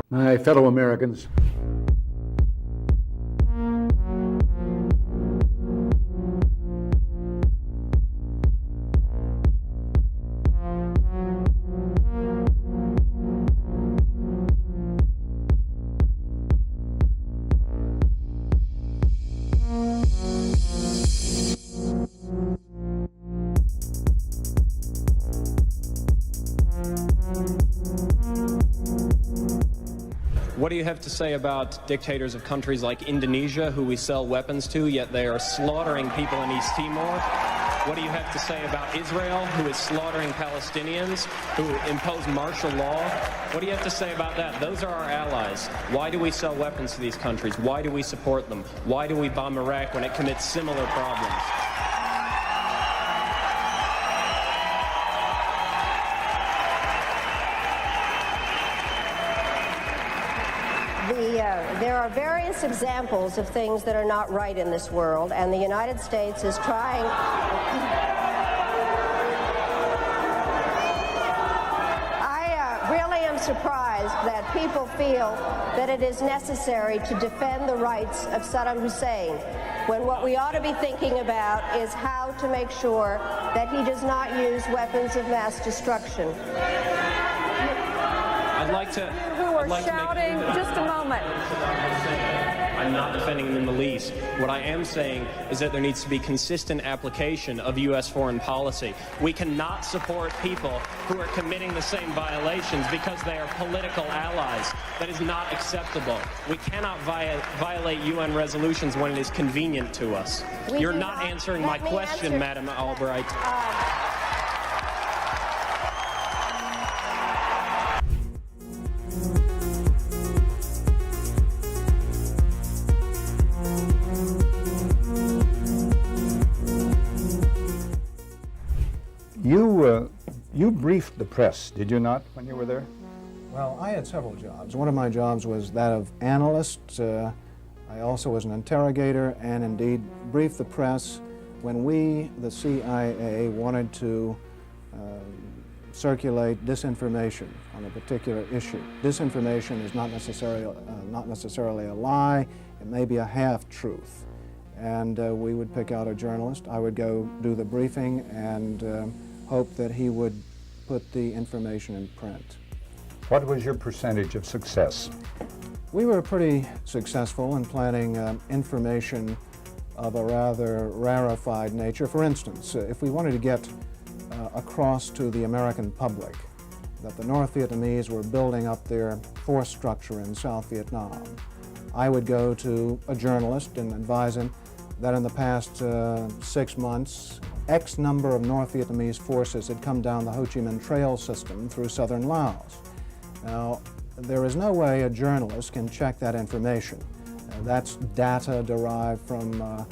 My fellow Americans, what do you have to say about dictators of countries like Indonesia, who we sell weapons to, yet they are slaughtering people in East Timor? What do you have to say about Israel, who is slaughtering Palestinians, who impose martial law? What do you have to say about that? Those are our allies. Why do we sell weapons to these countries? Why do we support them? Why do we bomb Iraq when it commits similar problems? There are various examples of things that are not right in this world, and the United States is trying. I really am surprised that people feel that it is necessary to defend the rights of Saddam Hussein, when what we ought to be thinking about is how to make sure that he does not use weapons of mass destruction. I'd like to... Who are shouting? Just a moment. I'm not defending them in the least. What I am saying is that there needs to be consistent application of U.S. foreign policy. We cannot support people who are committing the same violations because they are political allies. That is not acceptable. We cannot violate UN resolutions when it is convenient to us. You're not answering my question, Madam Albright. You briefed the press, did you not, when you were there? Well, I had several jobs. One of my jobs was that of analyst. I also was an interrogator and indeed briefed the press when we, the CIA, wanted to circulate disinformation on a particular issue. Disinformation is not necessarily a lie. It may be a half-truth. And we would pick out a journalist. I would go do the briefing and hope that he would put the information in print. What was your percentage of success? We were pretty successful in planting information of a rather rarefied nature. For instance, if we wanted to get across to the American public that the North Vietnamese were building up their force structure in South Vietnam, I would go to a journalist and advise him that in the past 6 months, X number of North Vietnamese forces had come down the Ho Chi Minh Trail system through southern Laos. Now, there is no way a journalist can check that information. That's data derived from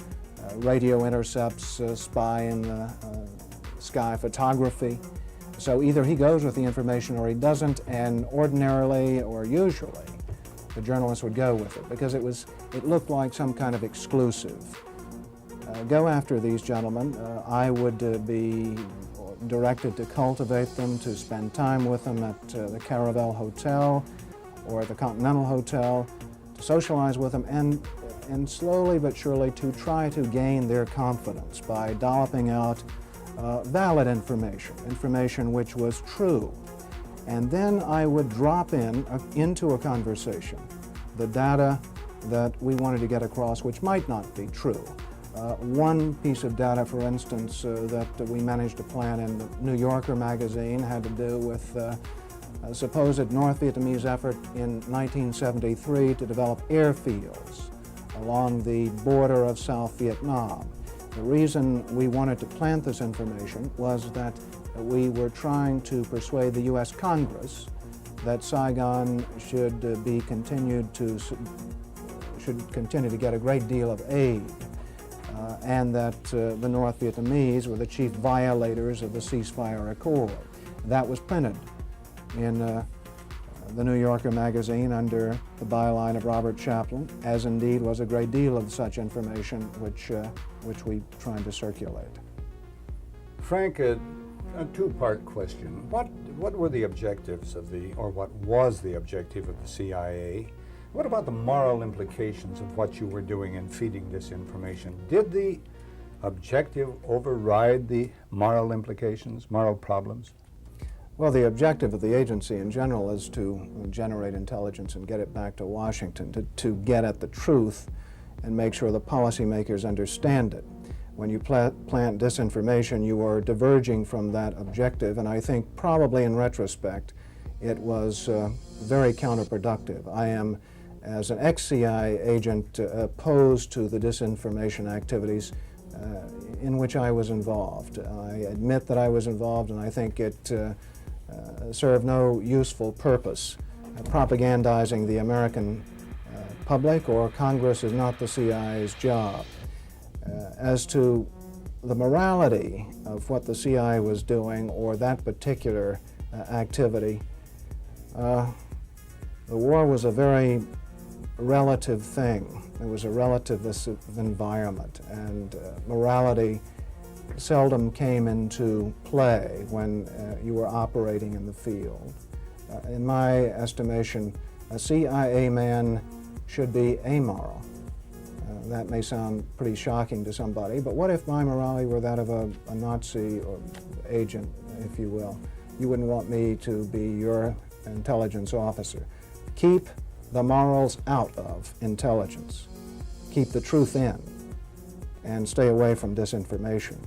radio intercepts, spy in the sky photography. So either he goes with the information or he doesn't, and ordinarily or usually the journalist would go with it because it looked like some kind of exclusive. Go after these gentlemen. I would be directed to cultivate them, to spend time with them at the Caravel Hotel or the Continental Hotel, to socialize with them, and slowly but surely to try to gain their confidence by dolloping out valid information which was true. And then I would drop into a conversation the data that we wanted to get across, which might not be true. One piece of data, for instance, that we managed to plant in the New Yorker magazine had to do with a supposed North Vietnamese effort in 1973 to develop airfields along the border of South Vietnam. The reason we wanted to plant this information was that we were trying to persuade the U.S. Congress that Saigon should continue to get a great deal of aid, and that the North Vietnamese were the chief violators of the ceasefire accord. That was printed in the New Yorker magazine under the byline of Robert Chaplin, as indeed was a great deal of such information which we tried to circulate. Frank, a two-part question. What were the objectives or what was the objective of the CIA? What about the moral implications of what you were doing in feeding this information? Did the objective override the moral implications, moral problems? Well, the objective of the agency in general is to generate intelligence and get it back to Washington, to get at the truth and make sure the policymakers understand it. When you plant disinformation, you are diverging from that objective, and I think probably in retrospect it was very counterproductive. I am, as an ex-CIA agent, opposed to the disinformation activities in which I was involved. I admit that I was involved, and I think it served no useful purpose. Propagandizing the American public or Congress is not the CIA's job. As to the morality of what the CIA was doing or that particular activity, the war was a very relative thing. It was a relativist environment, and morality seldom came into play when you were operating in the field. In my estimation, a CIA man should be amoral. That may sound pretty shocking to somebody, but what if my morality were that of a Nazi or agent, if you will? You wouldn't want me to be your intelligence officer. Keep the morals out of intelligence. Keep the truth in, and stay away from disinformation.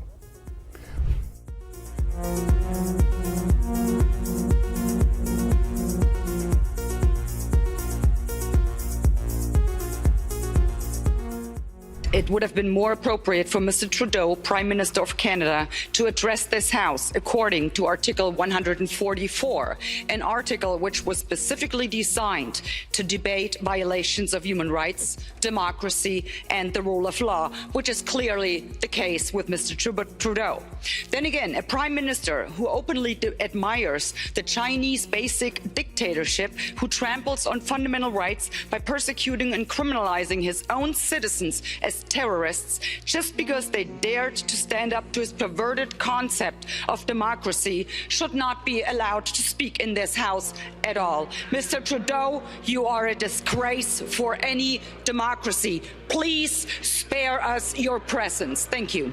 It would have been more appropriate for Mr. Trudeau, Prime Minister of Canada, to address this House according to Article 144, an article which was specifically designed to debate violations of human rights, democracy, and the rule of law, which is clearly the case with Mr. Trudeau. Then again, a Prime Minister who openly admires the Chinese basic dictatorship, who tramples on fundamental rights by persecuting and criminalizing his own citizens as terrorists just because they dared to stand up to his perverted concept of democracy, should not be allowed to speak in this House at all. Mr. Trudeau, you are a disgrace for any democracy. Please spare us your presence. Thank you.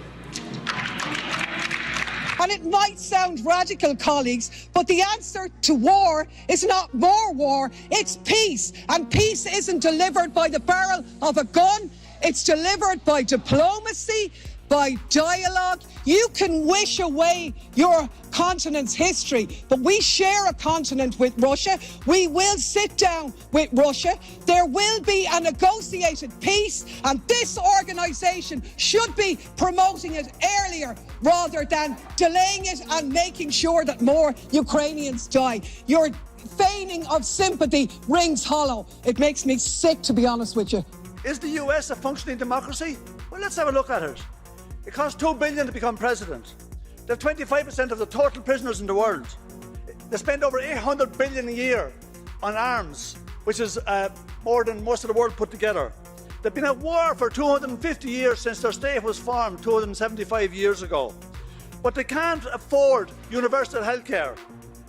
And it might sound radical, colleagues, but the answer to war is not more war, it's peace. And peace isn't delivered by the barrel of a gun. It's delivered by diplomacy, by dialogue. You can wish away your continent's history, but we share a continent with Russia. We will sit down with Russia. There will be a negotiated peace, and this organisation should be promoting it earlier rather than delaying it and making sure that more Ukrainians die. Your feigning of sympathy rings hollow. It makes me sick, to be honest with you. Is the US a functioning democracy? Well, let's have a look at it. It costs $2 billion to become president. They have 25% of the total prisoners in the world. They spend over $800 billion a year on arms, which is more than most of the world put together. They've been at war for 250 years since their state was formed 275 years ago. But they can't afford universal health care.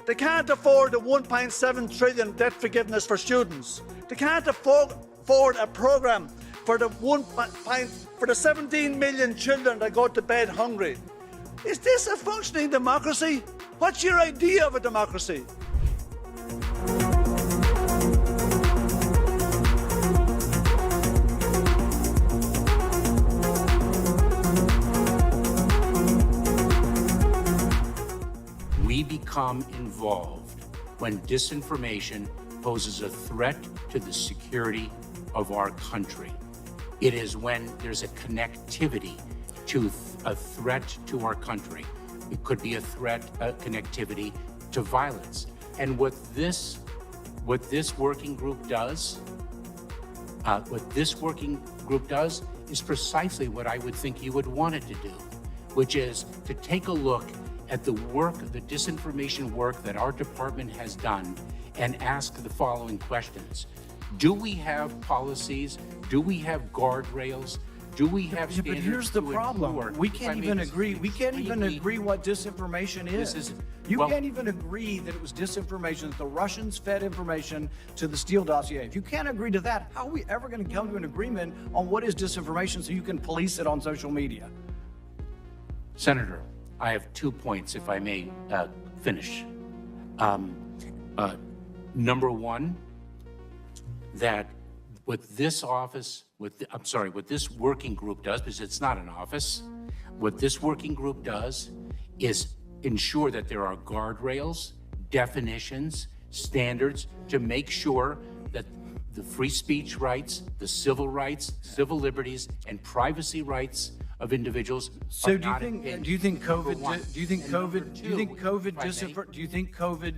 They can't afford the $1.7 trillion debt forgiveness for students. They can't afford a programme for the 17 million children that go to bed hungry. Is this a functioning democracy? What's your idea of a democracy? become involved when disinformation poses a threat to the security of our country. It is when there's a connectivity to a threat to our country. It could be a connectivity to violence. And what this working group does, is precisely what I would think you would want it to do, which is to take a look at the disinformation work that our department has done and ask the following questions. Do we have policies? Do we have guardrails? Do we have standards? But here's the problem. Enforce? We can't even agree. We can't even agree what disinformation is. You can't even agree that it was disinformation, that the Russians fed information to the Steele dossier. If you can't agree to that, how are we ever going to come to an agreement on what is disinformation so you can police it on social media? Senator, I have 2 points, if I may finish. Number one, that what this working group does, because it's not an office, what this working group does is ensure that there are guardrails, definitions, standards to make sure that the free speech rights, the civil rights, civil liberties, and privacy rights of individuals. So do you think COVID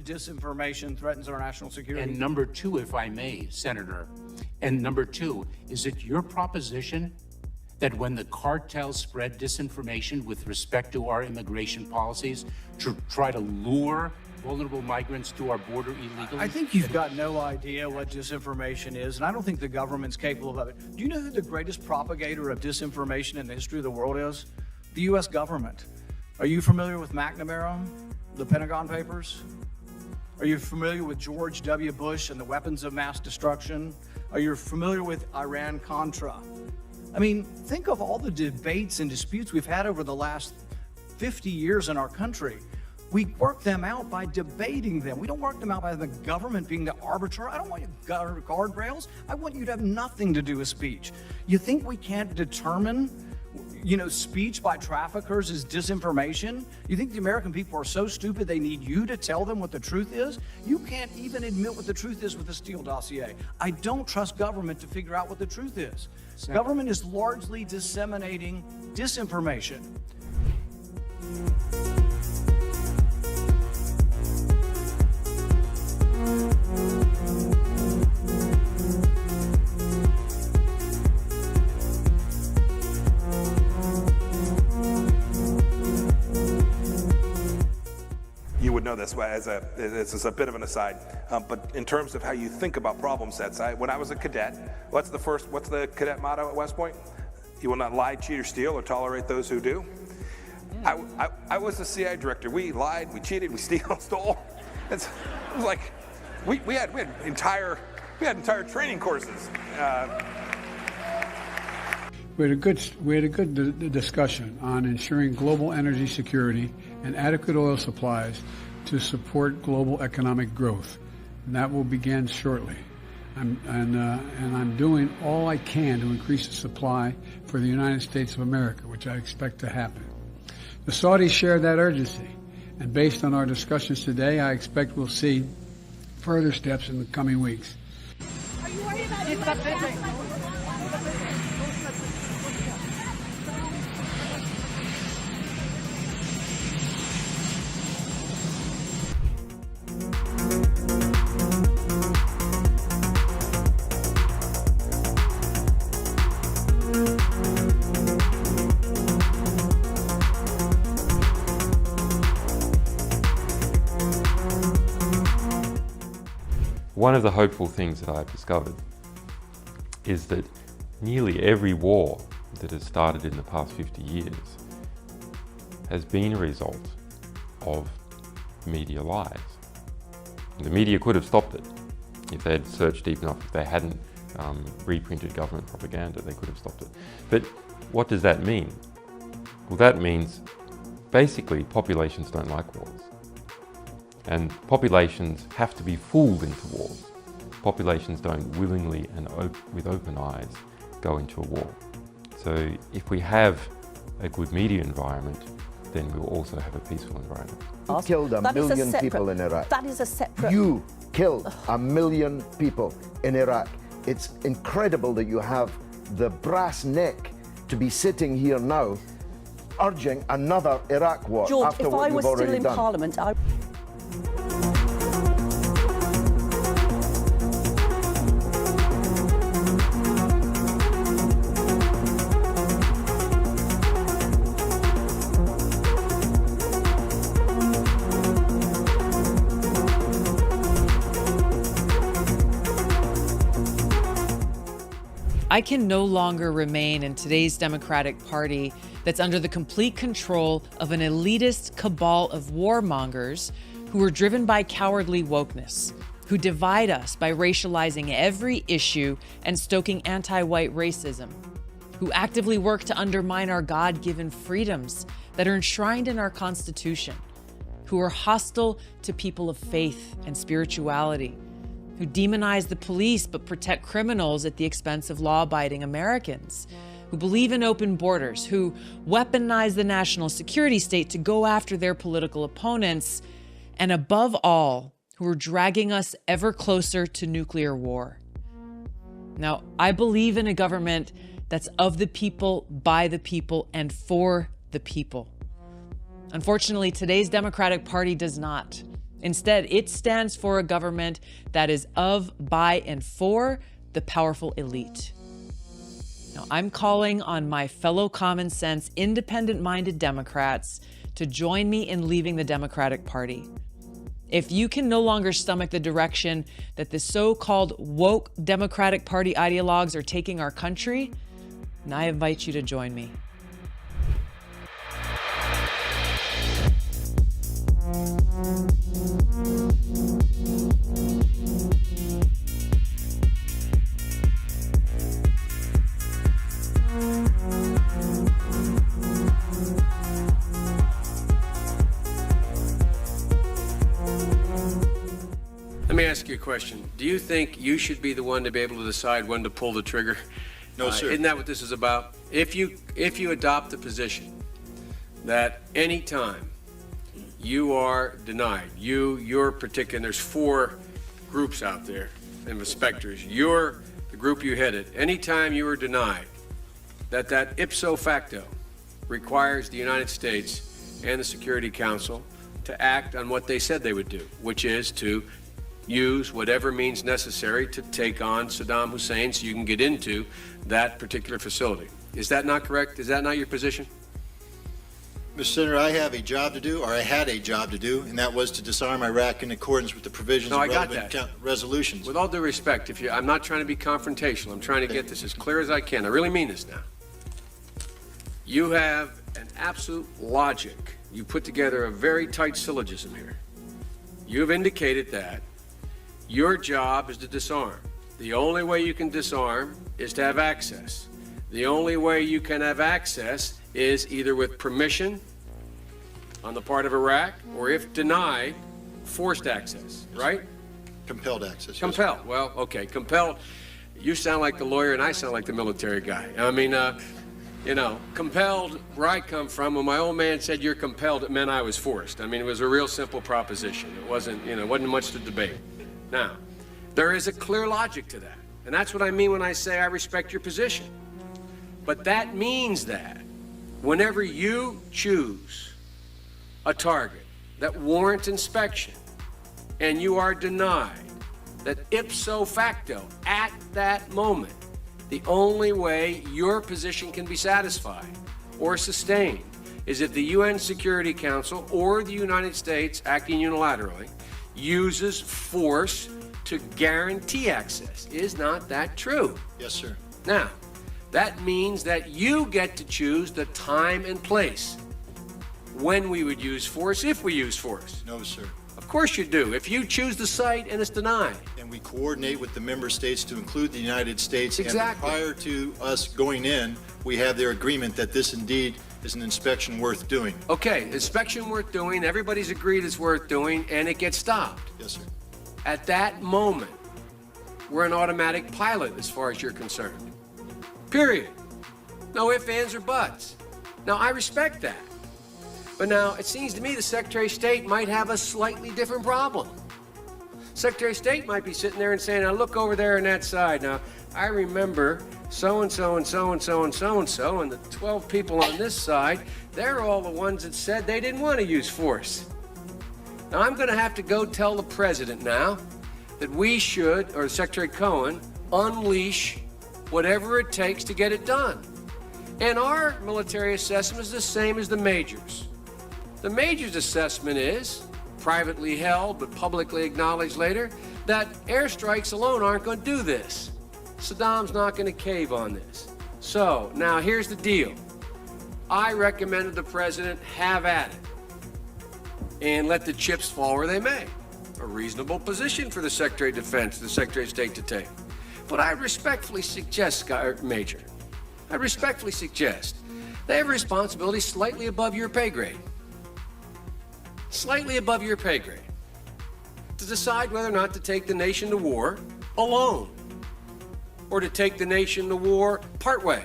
disinformation threatens our national security? And number two, if I may, Senator, and number two, is it your proposition that when the cartels spread disinformation with respect to our immigration policies to try to lure vulnerable migrants to our border illegally? I think you've got no idea what disinformation is, and I don't think the government's capable of it. Do you know who the greatest propagator of disinformation in the history of the world is? The U.S. government. Are you familiar with McNamara, the Pentagon Papers? Are you familiar with George W. Bush and the weapons of mass destruction? Are you familiar with Iran-Contra? I mean, think of all the debates and disputes we've had over the last 50 years in our country. We work them out by debating them. We don't work them out by the government being the arbiter. I don't want you guardrails. I want you to have nothing to do with speech. You think we can't determine, speech by traffickers is disinformation? You think the American people are so stupid they need you to tell them what the truth is? You can't even admit what the truth is with the Steele dossier. I don't trust government to figure out what the truth is. Government is largely disseminating disinformation. You would know this this is a bit of an aside, but in terms of how you think about problem sets, when I was a cadet, what's the cadet motto at West Point? You will not lie, cheat, or steal, or tolerate those who do. I was the CIA director. We lied, we cheated, we stole. It was like we had entire training courses. We had a good discussion on ensuring global energy security and adequate oil supplies to support global economic growth, and that will begin shortly. I'm doing all I can to increase the supply for the United States of America, which I expect to happen. The Saudis share that urgency, and based on our discussions today, I expect we'll see further steps in the coming weeks. Are you worried about One of the hopeful things that I've discovered is that nearly every war that has started in the past 50 years has been a result of media lies. The media could have stopped it if they had searched deep enough. If they hadn't reprinted government propaganda, they could have stopped it. But what does that mean? Well, that means basically populations don't like wars. And populations have to be fooled into wars. Populations don't willingly and with open eyes go into a war. So if we have a good media environment, then we'll also have a peaceful environment. You killed a million people in Iraq. That is a separate... You killed a million people in Iraq. It's incredible that you have the brass neck to be sitting here now urging another Iraq war George, after if what I you've was already still in done. Parliament, I... I can no longer remain in today's Democratic Party that's under the complete control of an elitist cabal of warmongers who are driven by cowardly wokeness, who divide us by racializing every issue and stoking anti-white racism, who actively work to undermine our God-given freedoms that are enshrined in our Constitution, who are hostile to people of faith and spirituality, who demonize the police but protect criminals at the expense of law-abiding Americans, who believe in open borders, who weaponize the national security state to go after their political opponents, and above all, who are dragging us ever closer to nuclear war. Now, I believe in a government that's of the people, by the people, and for the people. Unfortunately, today's Democratic Party does not. Instead, it stands for a government that is of, by, and for the powerful elite. Now, I'm calling on my fellow common sense, independent-minded Democrats to join me in leaving the Democratic Party. If you can no longer stomach the direction that the so-called woke Democratic Party ideologues are taking our country, then I invite you to join me. Let me ask you a question. Do you think you should be the one to be able to decide when to pull the trigger? No, sir. Isn't that what this is about? If you adopt the position that any time you are denied, your particular, there's 4 groups out there, and inspectors, you're the group you headed, anytime you are denied, that ipso facto requires the United States and the Security Council to act on what they said they would do, which is to use whatever means necessary to take on Saddam Hussein so you can get into that particular facility. Is that not correct? Is that not your position? Mr. Senator, I have a job to do, or I had a job to do, and that was to disarm Iraq in accordance with the provisions of relevant resolutions. With all due respect, I'm not trying to be confrontational. I'm trying to get this as clear as I can. I really mean this now. You have an absolute logic. You put together a very tight syllogism here. You have indicated that your job is to disarm. The only way you can disarm is to have access. The only way you can have access is either with permission on the part of Iraq, or if denied, forced access, right? Compelled access. Compelled. Well, okay, compelled. You sound like the lawyer and I sound like the military guy. I mean, compelled, where I come from, when my old man said you're compelled, it meant I was forced. I mean, it was a real simple proposition. It wasn't much to debate. Now, there is a clear logic to that. And that's what I mean when I say I respect your position. But that means that whenever you choose a target that warrants inspection and you are denied, that ipso facto, at that moment, the only way your position can be satisfied or sustained is if the UN Security Council or the United States, acting unilaterally, uses force to guarantee access. Is not that true? Yes, sir. Now, that means that you get to choose the time and place when we would use force, if we use force. No, sir. Of course you do. If you choose the site and it's denied. And we coordinate with the member states to include the United States. Exactly. And prior to us going in, we have their agreement that this indeed is an inspection worth doing. Okay, inspection worth doing, everybody's agreed it's worth doing, and it gets stopped. Yes, sir. At that moment, we're an automatic pilot as far as you're concerned. Period. No ifs, ands, or buts. Now, I respect that. But now, it seems to me the Secretary of State might have a slightly different problem. Secretary of State might be sitting there and saying, now look over there on that side. Now, I remember so-and-so and so-and-so and so-and-so, and the 12 people on this side, they're all the ones that said they didn't want to use force. Now, I'm going to have to go tell the president now that we should, or Secretary Cohen, unleash whatever it takes to get it done. And our military assessment is the same as the majors. The majors' assessment is, privately held but publicly acknowledged later, that airstrikes alone aren't going to do this. Saddam's not going to cave on this. So, now here's the deal. I recommended the president have at it and let the chips fall where they may. A reasonable position for the Secretary of Defense, the Secretary of State to take. But I respectfully suggest, Major, I respectfully suggest they have a responsibility slightly above your pay grade. Slightly above your pay grade. To decide whether or not to take the nation to war alone. Or to take the nation to war partway.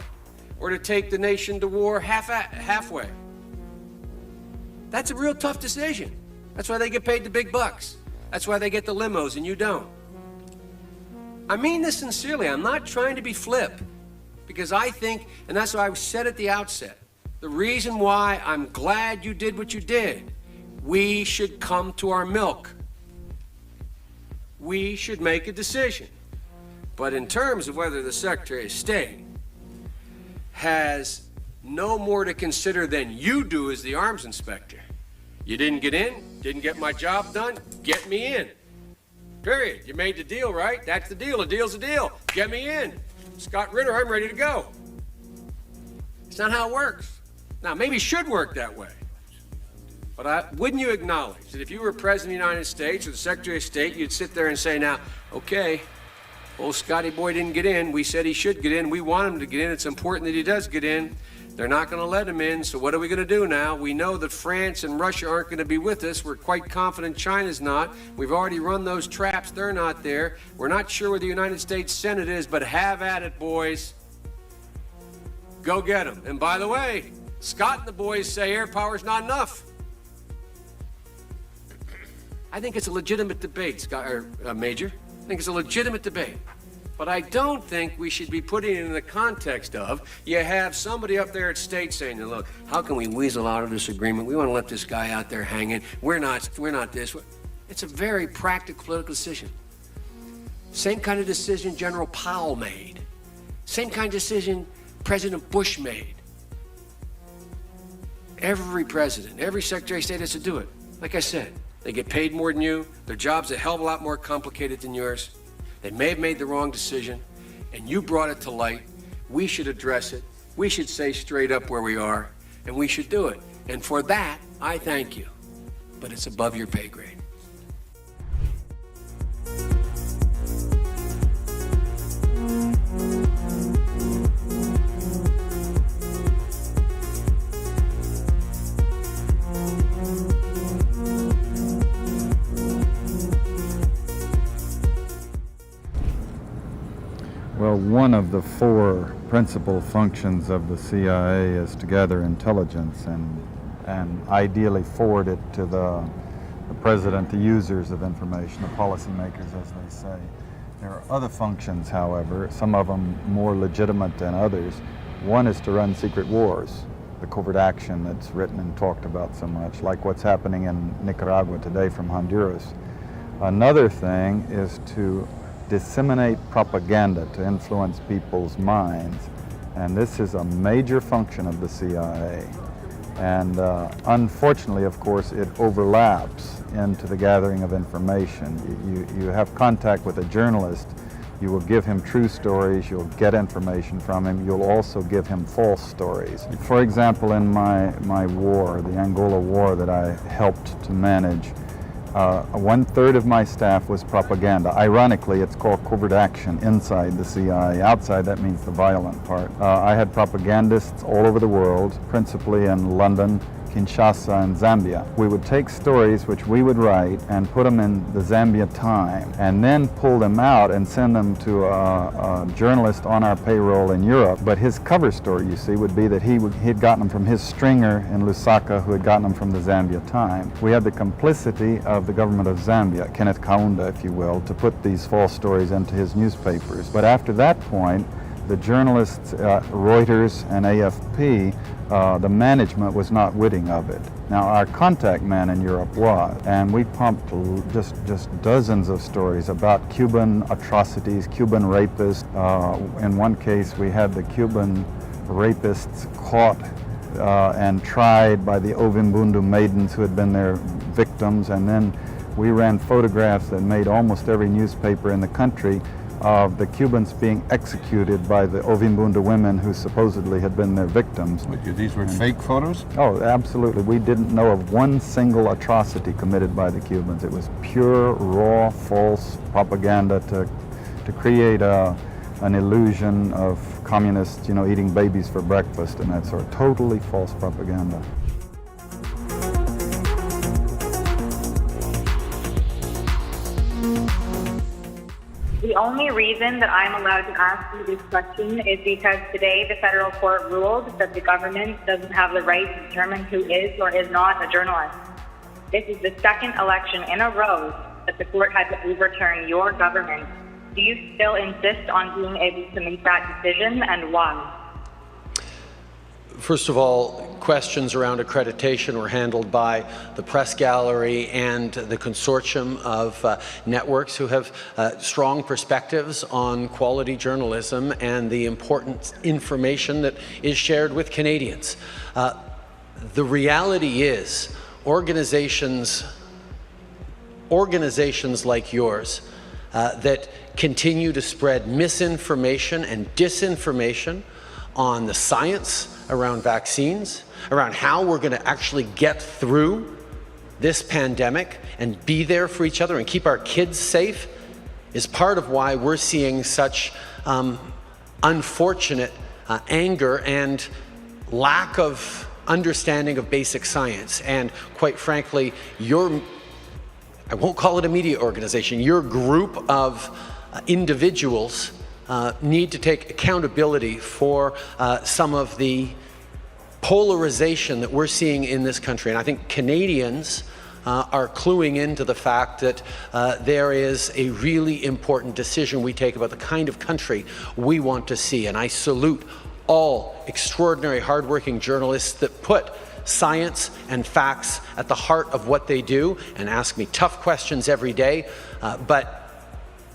Or to take the nation to war halfway. That's a real tough decision. That's why they get paid the big bucks. That's why they get the limos and you don't. I mean this sincerely. I'm not trying to be flip. Because I think, and that's why I said at the outset, the reason why I'm glad you did what you did, we should come to our milk. We should make a decision. But in terms of whether the Secretary of State has no more to consider than you do as the arms inspector. You didn't get in, didn't get my job done, get me in. Period. You made the deal, right? That's the deal. A deal's a deal. Get me in. Scott Ritter, I'm ready to go. It's not how it works. Now, maybe it should work that way. But wouldn't you acknowledge that if you were President of the United States or the Secretary of State, you'd sit there and say, now, okay, old Scotty boy didn't get in. We said he should get in. We want him to get in. It's important that he does get in. They're not going to let him in, so what are we going to do now? We know that France and Russia aren't going to be with us. We're quite confident China's not. We've already run those traps. They're not there. We're not sure where the United States Senate is, but have at it, boys. Go get them. And by the way, Scott and the boys say air power's not enough. I think it's a legitimate debate, Scott, Major. I think it's a legitimate debate. But I don't think we should be putting it in the context of you have somebody up there at state saying, look, how can we weasel out of this agreement? We want to let this guy out there hanging. We're not this. It's a very practical political decision. Same kind of decision General Powell made. Same kind of decision President Bush made. Every president, every Secretary of State has to do it. Like I said, they get paid more than you. Their job's a hell of a lot more complicated than yours. They may have made the wrong decision, and you brought it to light. We should address it. We should say straight up where we are, and we should do it. And for that, I thank you. But it's above your pay grade. Well, one of the four principal functions of the CIA is to gather intelligence and ideally forward it to the president, the users of information, the policymakers, as they say. There are other functions, however, some of them more legitimate than others. One is to run secret wars, the covert action that's written and talked about so much, like what's happening in Nicaragua today from Honduras. Another thing is to disseminate propaganda to influence people's minds, and this is a major function of the CIA. And unfortunately, of course, it overlaps into the gathering of information. You have contact with a journalist, you will give him true stories, you'll get information from him, you'll also give him false stories. For example, in my war, the Angola war that I helped to manage, 1/3 of my staff was propaganda. Ironically, it's called covert action inside the CIA. Outside, that means the violent part. I had propagandists all over the world, principally in London, Kinshasa and Zambia. We would take stories which we would write and put them in the Zambia Time, and then pull them out and send them to a journalist on our payroll in Europe. But his cover story, you see, would be that he'd gotten them from his stringer in Lusaka, who had gotten them from the Zambia Time. We had the complicity of the government of Zambia, Kenneth Kaunda, if you will, to put these false stories into his newspapers. But after that point, the journalists, Reuters and AFP, the management was not witting of it. Now, our contact man in Europe was, and we pumped just dozens of stories about Cuban atrocities, Cuban rapists. In one case, we had the Cuban rapists caught and tried by the Ovimbundu maidens who had been their victims, and then we ran photographs that made almost every newspaper in the country of the Cubans being executed by the Ovimbundu women who supposedly had been their victims. These were fake photos? Oh, absolutely. We didn't know of one single atrocity committed by the Cubans. It was pure, raw, false propaganda to create an illusion of communists, eating babies for breakfast and that sort of totally false propaganda. The only reason that I'm allowed to ask you this question is because today the federal court ruled that the government doesn't have the right to determine who is or is not a journalist. This is the second election in a row that the court had to overturn your government. Do you still insist on being able to make that decision, and why? First of all, questions around accreditation were handled by the press gallery and the consortium of networks who have strong perspectives on quality journalism and the important information that is shared with Canadians. The reality is organizations like yours that continue to spread misinformation and disinformation on the science around vaccines, around how we're going to actually get through this pandemic and be there for each other and keep our kids safe, is part of why we're seeing such unfortunate anger and lack of understanding of basic science. And quite frankly, I won't call it a media organization, your group of individuals need to take accountability for some of the polarization that we're seeing in this country. And I think Canadians are cluing into the fact that there is a really important decision we take about the kind of country we want to see. And I salute all extraordinary, hardworking journalists that put science and facts at the heart of what they do and ask me tough questions every day, but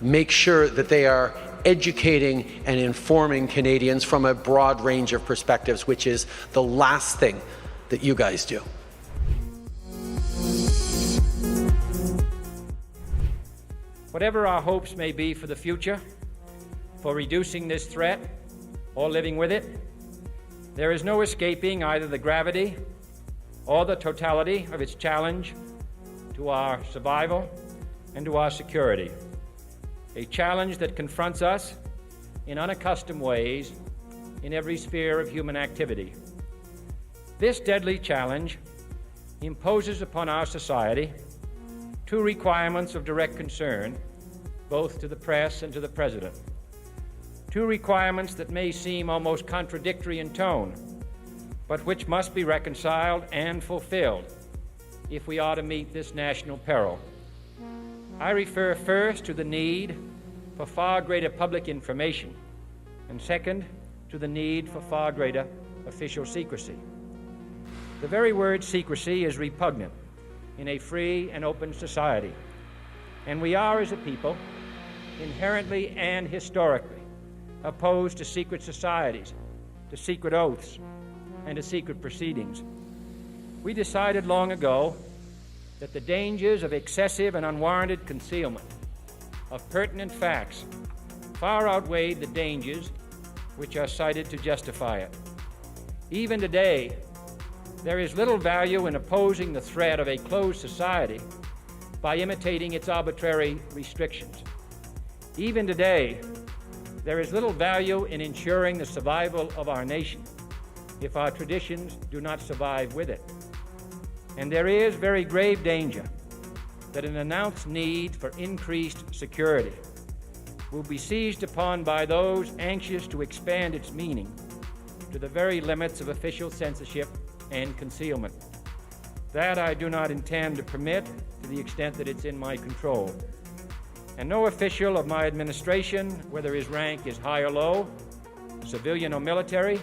make sure that they are educating and informing Canadians from a broad range of perspectives, which is the last thing that you guys do. Whatever our hopes may be for the future, for reducing this threat or living with it, there is no escaping either the gravity or the totality of its challenge to our survival and to our security. A challenge that confronts us in unaccustomed ways in every sphere of human activity. This deadly challenge imposes upon our society two requirements of direct concern, both to the press and to the President. Two requirements that may seem almost contradictory in tone, but which must be reconciled and fulfilled if we are to meet this national peril. I refer first to the need for far greater public information, and second, to the need for far greater official secrecy. The very word secrecy is repugnant in a free and open society, and we are, as a people, inherently and historically opposed to secret societies, to secret oaths, and to secret proceedings. We decided long ago that the dangers of excessive and unwarranted concealment of pertinent facts far outweighed the dangers which are cited to justify it. Even today, there is little value in opposing the threat of a closed society by imitating its arbitrary restrictions. Even today, there is little value in ensuring the survival of our nation if our traditions do not survive with it. And there is very grave danger that an announced need for increased security will be seized upon by those anxious to expand its meaning to the very limits of official censorship and concealment. That I do not intend to permit to the extent that it's in my control. And no official of my administration, whether his rank is high or low, civilian or military,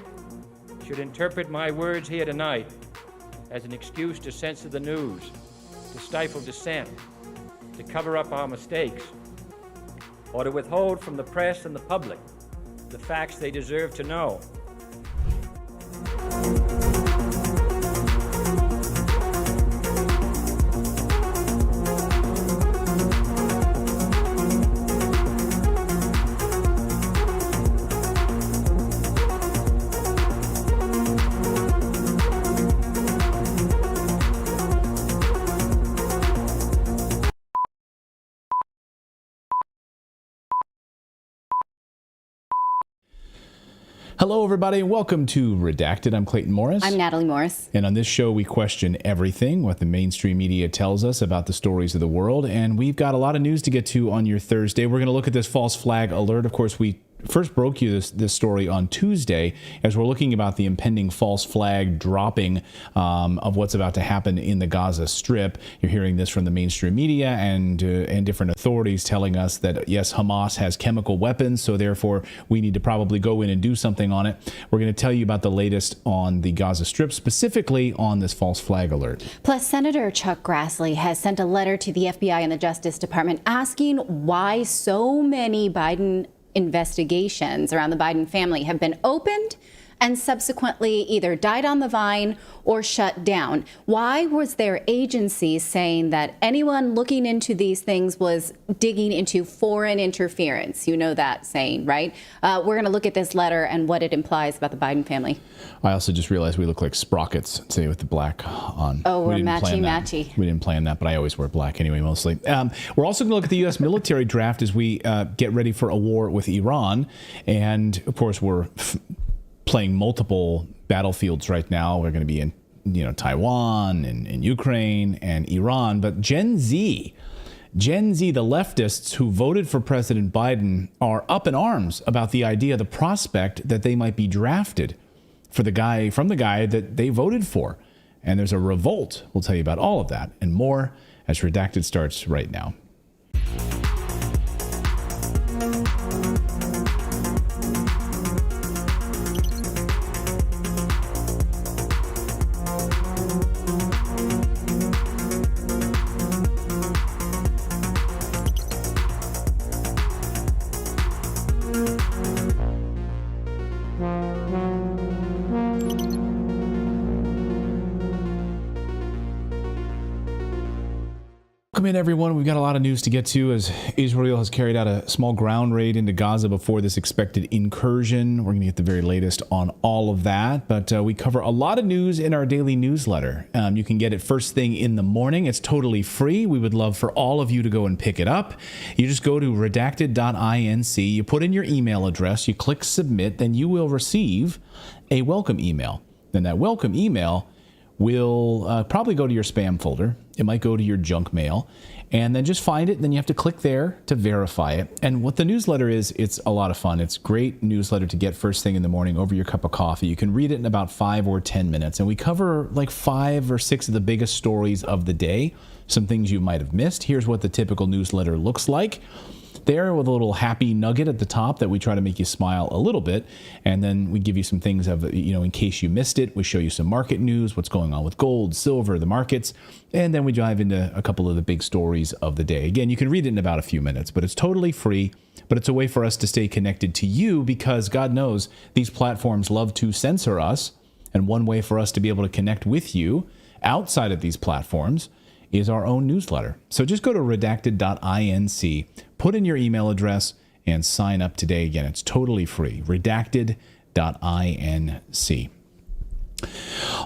should interpret my words here tonight as an excuse to censor the news, to stifle dissent, to cover up our mistakes, or to withhold from the press and the public the facts they deserve to know. Hello, everybody, and welcome to Redacted. I'm Clayton Morris. I'm Natalie Morris. And on this show, we question everything, what the mainstream media tells us about the stories of the world. And we've got a lot of news to get to on your Thursday. We're going to look at this false flag alert. Of course, we first broke you this story on Tuesday as we're looking about the impending false flag dropping of what's about to happen in the Gaza Strip. You're hearing this from the mainstream media and different authorities telling us that, yes, Hamas has chemical weapons, so therefore we need to probably go in and do something on it. We're going to tell you about the latest on the Gaza Strip, specifically on this false flag alert. Plus, Senator Chuck Grassley has sent a letter to the FBI and the Justice Department asking why so many Biden investigations around the Biden family have been opened and subsequently either died on the vine or shut down. Why was there agencies saying that anyone looking into these things was digging into foreign interference? You know that saying, right? We're going to look at this letter and what it implies about the Biden family. I also just realized we look like sprockets today with the black on. Oh, we're matchy-matchy. We didn't plan that, but I always wear black anyway, mostly. We're also going to look at the U.S. military draft as we get ready for a war with Iran. And, of course, we're playing multiple battlefields right now. We're going to be in, Taiwan and Ukraine and Iran. But Gen Z, the leftists who voted for President Biden, are up in arms about the idea, the prospect that they might be drafted from the guy that they voted for. And there's a revolt. We'll tell you about all of that and more as Redacted starts right now. Welcome in, everyone. We've got a lot of news to get to as Israel has carried out a small ground raid into Gaza before this expected incursion. We're going to get the very latest on all of that, but we cover a lot of news in our daily newsletter. You can get it first thing in the morning. It's totally free. We would love for all of you to go and pick it up. You just go to redacted.inc, you put in your email address, you click submit, then you will receive a welcome email. Then that welcome email will probably go to your spam folder. It might go to your junk mail, and then just find it. Then you have to click there to verify it. And what the newsletter is, it's a lot of fun. It's a great newsletter to get first thing in the morning over your cup of coffee. You can read it in about 5 or 10 minutes. And we cover like 5 or 6 of the biggest stories of the day, some things you might have missed. Here's what the typical newsletter looks like. There with a little happy nugget at the top that we try to make you smile a little bit. And then we give you some things of, in case you missed it, we show you some market news, what's going on with gold, silver, the markets. And then we dive into a couple of the big stories of the day. Again, you can read it in about a few minutes, but it's totally free. But it's a way for us to stay connected to you because God knows these platforms love to censor us. And one way for us to be able to connect with you outside of these platforms is our own newsletter. So just go to redacted.inc, put in your email address, and sign up today. Again, it's totally free. Redacted.inc.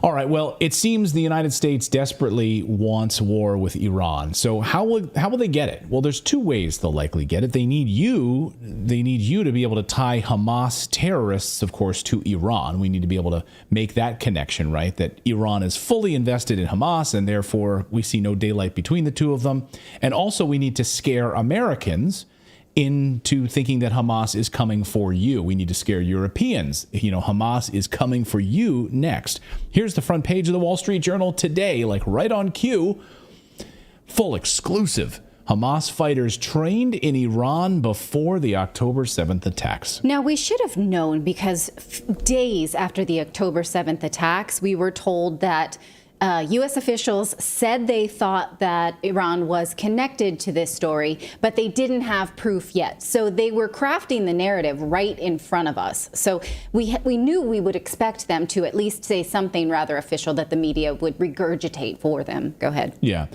All right. Well, it seems the United States desperately wants war with Iran. So how will they get it? Well, there's two ways they'll likely get it. They need you to be able to tie Hamas terrorists, of course, to Iran. We need to be able to make that connection, right? That Iran is fully invested in Hamas, and therefore we see no daylight between the two of them. And also we need to scare Americans into thinking that Hamas is coming for you. We need to scare Europeans. Hamas is coming for you next. Here's the front page of the Wall Street Journal today, like right on cue. Full exclusive. Hamas fighters trained in Iran before the October 7th attacks. Now, we should have known because days after the October 7th attacks, we were told that U.S. officials said they thought that Iran was connected to this story, but they didn't have proof yet. So they were crafting the narrative right in front of us. So we knew we would expect them to at least say something rather official that the media would regurgitate for them. Go ahead. Yeah.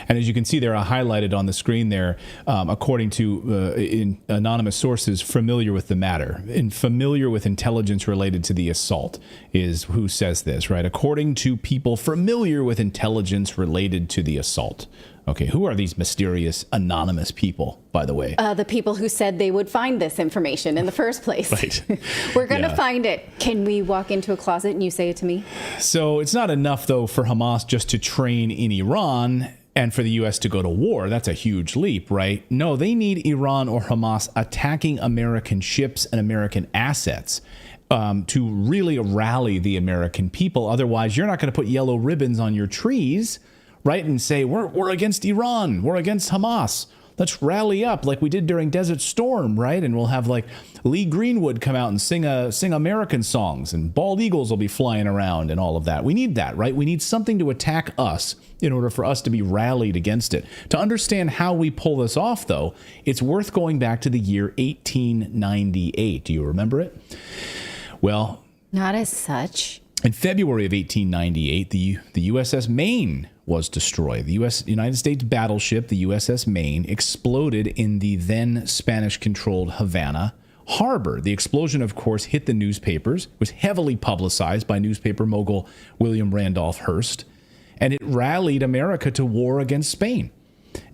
And as you can see there, highlighted on the screen there, according to anonymous sources familiar with the matter and familiar with intelligence related to the assault is who says this, right? According to people familiar with intelligence related to the assault. Okay, who are these mysterious anonymous people, by the way? The people who said they would find this information in the first place. Right. We're going to find it. Can we walk into a closet and you say it to me? So it's not enough, though, for Hamas just to train in Iran and for the U.S. to go to war. That's a huge leap, right? No, they need Iran or Hamas attacking American ships and American assets to really rally the American people. Otherwise, you're not going to put yellow ribbons on your trees, right? And say, we're against Iran, we're against Hamas. Let's rally up like we did during Desert Storm, right? And we'll have like Lee Greenwood come out and sing American songs, and bald eagles will be flying around and all of that. We need that, right? We need something to attack us in order for us to be rallied against it. To understand how we pull this off, though, it's worth going back to the year 1898. Do you remember it? Well, not as such. In February of 1898, the USS Maine was destroyed. The United States battleship, the USS Maine, exploded in the then Spanish-controlled Havana harbor. The explosion, of course, hit the newspapers, was heavily publicized by newspaper mogul William Randolph Hearst, and it rallied America to war against Spain.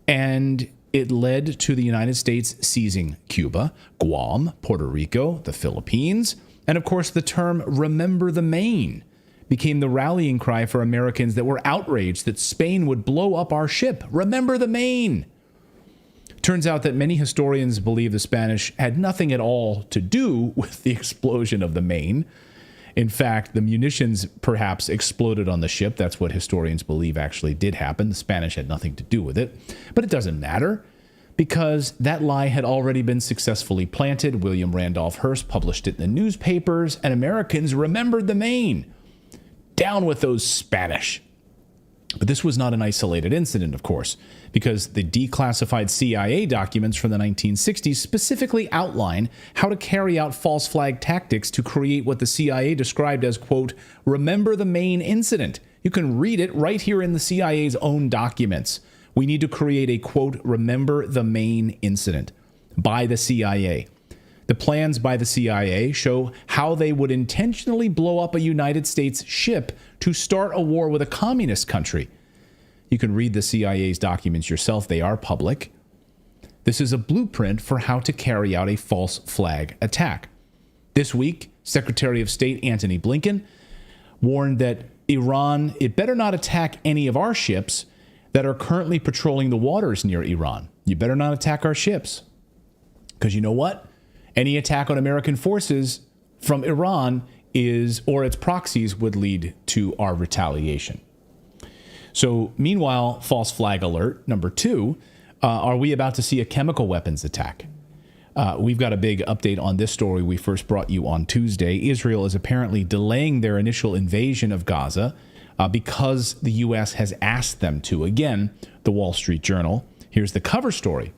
And it led to the United States seizing Cuba, Guam, Puerto Rico, the Philippines, and of course the term "Remember the Maine" became the rallying cry for Americans that were outraged that Spain would blow up our ship. Remember the Maine. Turns out that many historians believe the Spanish had nothing at all to do with the explosion of the Maine. In fact, the munitions perhaps exploded on the ship. That's what historians believe actually did happen. The Spanish had nothing to do with it. But it doesn't matter, because that lie had already been successfully planted. William Randolph Hearst published it in the newspapers, and Americans remembered the Maine. Down with those Spanish. But this was not an isolated incident, of course, because the declassified CIA documents from the 1960s specifically outline how to carry out false flag tactics to create what the CIA described as, quote, "Remember the Maine incident." You can read it right here in the CIA's own documents. We need to create a, quote, "Remember the Maine incident" by the CIA. The plans by the CIA show how they would intentionally blow up a United States ship to start a war with a communist country. You can read the CIA's documents yourself. They are public. This is a blueprint for how to carry out a false flag attack. This week, Secretary of State Antony Blinken warned that Iran, it better not attack any of our ships that are currently patrolling the waters near Iran. You better not attack our ships. Because you know what? Any attack on American forces from Iran or its proxies would lead to our retaliation. So meanwhile, false flag alert number 2, are we about to see a chemical weapons attack? We've got a big update on this story we first brought you on Tuesday. Israel is apparently delaying their initial invasion of Gaza because the U.S. has asked them to. Again, the Wall Street Journal. Here's the cover story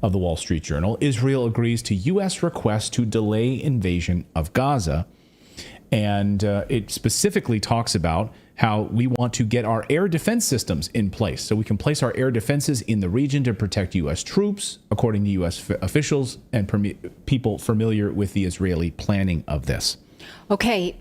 of the Wall Street Journal. Israel agrees to U.S. request to delay invasion of Gaza. And it specifically talks about how we want to get our air defense systems in place so we can place our air defenses in the region to protect U.S. troops, according to U.S. officials and people familiar with the Israeli planning of this. Okay.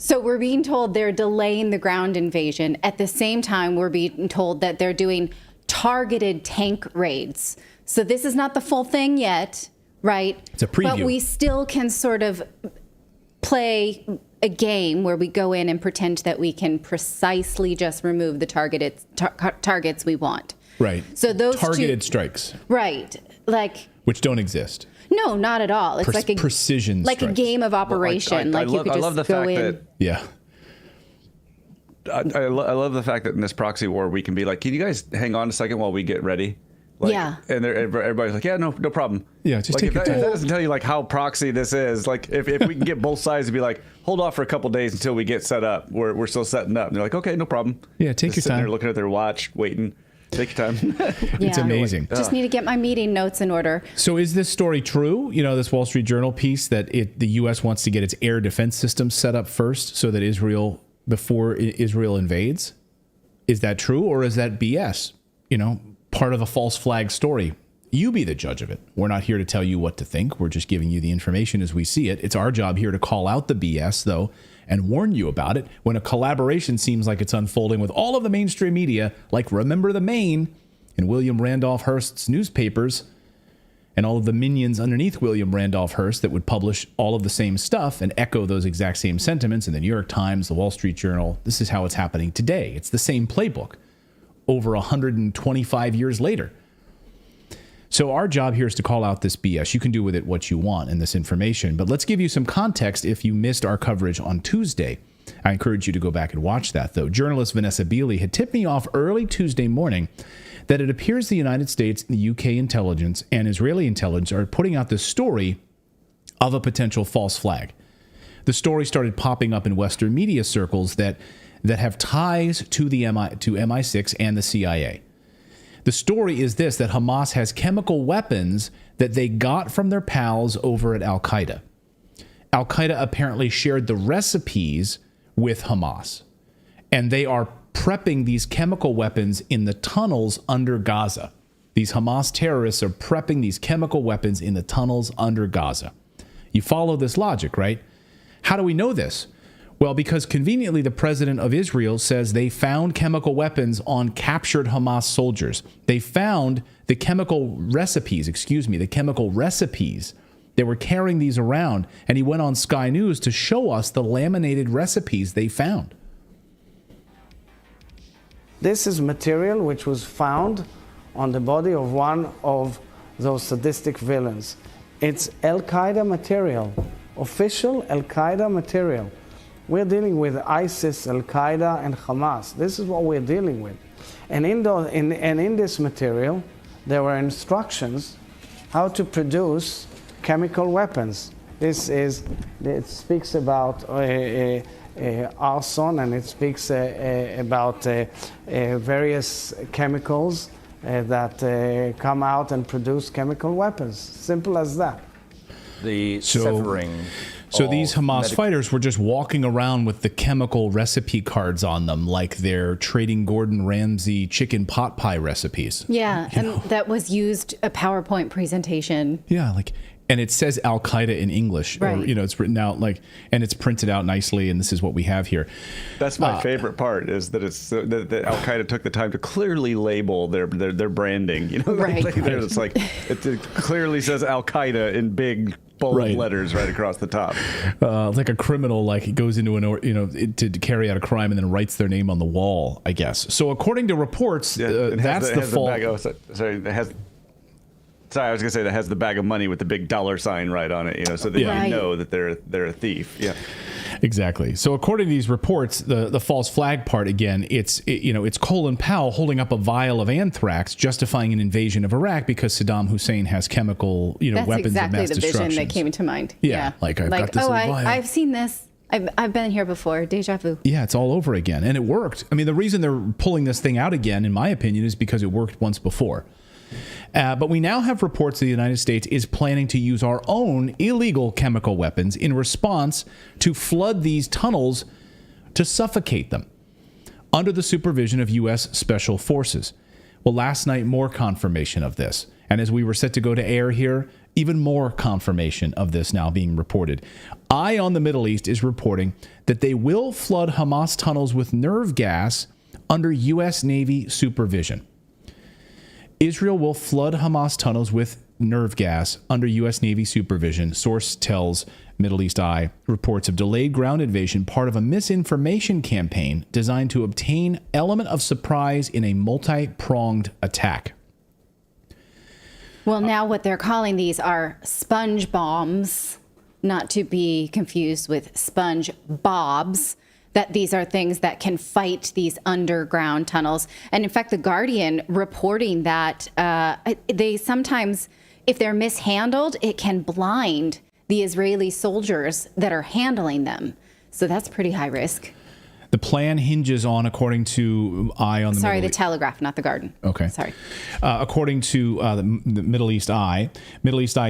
So we're being told they're delaying the ground invasion. At the same time, we're being told that they're doing targeted tank raids. So this is not the full thing yet, right? It's a preview. But we still can sort of play a game where we go in and pretend that we can precisely just remove the targets we want. Right. So those targeted strikes. Right. Like, which don't exist. no, not at all. It's like a precision like strikes. a game of operation. Well, you could I love just the go fact in. that Yeah. I love the fact that in this proxy war we can be like, can you guys hang on a second while we get ready? Like, Yeah. And everybody's like, yeah, no problem. Yeah, just like, take if your that, time. if that doesn't tell you like how proxy this is, like if we can get both sides to be like, hold off for a couple days until we get set up. We're still setting up. And they're like, okay, no problem. Yeah, take Just your sitting time. there looking at their watch, waiting. Take your time. It's amazing. Just need to get my meeting notes in order. So is this story true? You know, this Wall Street Journal piece that the U.S. wants to get its air defense system set up first so that before Israel invades? Is that true, or is that BS? You know, part of a false flag story. You be the judge of it. We're not here to tell you what to think. We're just giving you the information as we see it. It's our job here to call out the BS, though, and warn you about it when a collaboration seems like it's unfolding with all of the mainstream media, like Remember the Maine and William Randolph Hearst's newspapers, and all of the minions underneath William Randolph Hearst that would publish all of the same stuff and echo those exact same sentiments in the New York Times, the Wall Street Journal. This is how it's happening today. It's the same playbook over 125 years later. So our job here is to call out this BS. You can do with it what you want in this information, but let's give you some context if you missed our coverage on Tuesday. I encourage you to go back and watch that, though. Journalist Vanessa Beeley had tipped me off early Tuesday morning that it appears the United States, the UK intelligence, and Israeli intelligence are putting out this story of a potential false flag. The story started popping up in Western media circles that have ties to the MI6 and the CIA. The story is this, that Hamas has chemical weapons that they got from their pals over at Al-Qaeda. Al-Qaeda apparently shared the recipes with Hamas, and they are prepping these chemical weapons in the tunnels under Gaza. These Hamas terrorists are prepping these chemical weapons in the tunnels under Gaza. You follow this logic, right? How do we know this? Well, because conveniently the president of Israel says they found chemical weapons on captured Hamas soldiers. They found the chemical recipes. They were carrying these around, and he went on Sky News to show us the laminated recipes they found. This is material which was found on the body of one of those sadistic villains. It's Al-Qaeda material, official Al-Qaeda material. We're dealing with ISIS, Al-Qaeda, and Hamas. This is what we're dealing with. And in this material, there were instructions how to produce chemical weapons. It speaks about arson, and it speaks about various chemicals that come out and produce chemical weapons. Simple as that. So these Hamas fighters were just walking around with the chemical recipe cards on them, like they're trading Gordon Ramsay chicken pot pie recipes. Yeah, and that was used a PowerPoint presentation. Yeah, and it says Al-Qaeda in English, right. Or it's written out and it's printed out nicely, and this is what we have here. That's my favorite part, is that that Al-Qaeda took the time to clearly label their branding. You know, right. It's like it clearly says Al-Qaeda in big bold letters right across the top. Like a criminal, like goes into to carry out a crime and then writes their name on the wall, I guess. So according to reports, that's the fault. Sorry, I was going to say that has the bag of money with the big dollar sign right on it, so that you know that they're a thief. Yeah, exactly. So according to these reports, the false flag part, again, it's Colin Powell holding up a vial of anthrax justifying an invasion of Iraq because Saddam Hussein has chemical weapons of mass destruction. That's exactly the vision that came to mind. Yeah. I've got this in a vial. I've seen this. I've been here before. Deja vu. Yeah, it's all over again. And it worked. I mean, the reason they're pulling this thing out again, in my opinion, is because it worked once before. But we now have reports that the United States is planning to use our own illegal chemical weapons in response to flood these tunnels to suffocate them under the supervision of U.S. Special Forces. Well, last night, more confirmation of this. And as we were set to go to air here, even more confirmation of this now being reported. Eye on the Middle East is reporting that they will flood Hamas tunnels with nerve gas under U.S. Navy supervision. Israel will flood Hamas tunnels with nerve gas under U.S. Navy supervision. Source tells Middle East Eye. Reports of delayed ground invasion, part of a misinformation campaign designed to obtain element of surprise in a multi-pronged attack. Well, now what they're calling these are sponge bombs, not to be confused with sponge bobs, that these are things that can fight these underground tunnels. And in fact, The Guardian reporting that they sometimes, if they're mishandled, it can blind the Israeli soldiers that are handling them. So that's pretty high risk. The plan hinges on, according to Eye on the Sorry, Middle the Telegraph, not The Guardian. Okay. Sorry. According to the Middle East Eye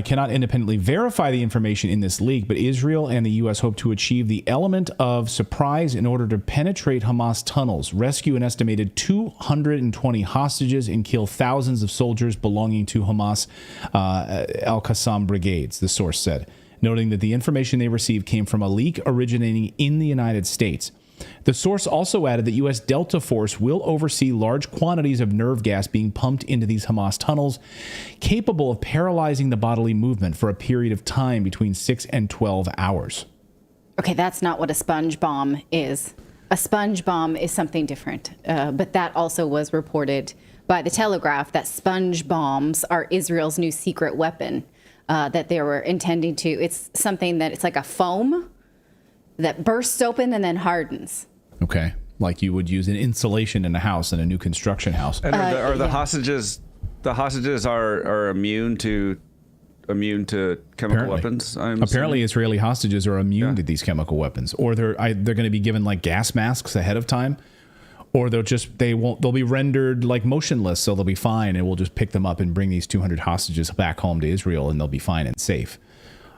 cannot independently verify the information in this leak, but Israel and the U.S. hope to achieve the element of surprise in order to penetrate Hamas tunnels, rescue an estimated 220 hostages, and kill thousands of soldiers belonging to Hamas Al-Qassam brigades, the source said, noting that the information they received came from a leak originating in the United States. The source also added that U.S. Delta Force will oversee large quantities of nerve gas being pumped into these Hamas tunnels, capable of paralyzing the bodily movement for a period of time between 6 and 12 hours. Okay, that's not what a sponge bomb is. A sponge bomb is something different. But that also was reported by the Telegraph, that sponge bombs are Israel's new secret weapon that they were intending to. It's something that it's like a foam that bursts open and then hardens. Okay, like you would use an insulation in a house, in a new construction house. And are the hostages? The hostages are immune to chemical weapons. Apparently, Israeli hostages are immune to these chemical weapons, or they're going to be given like gas masks ahead of time, or they'll be rendered like motionless, so they'll be fine, and we'll just pick them up and bring these 200 hostages back home to Israel, and they'll be fine and safe.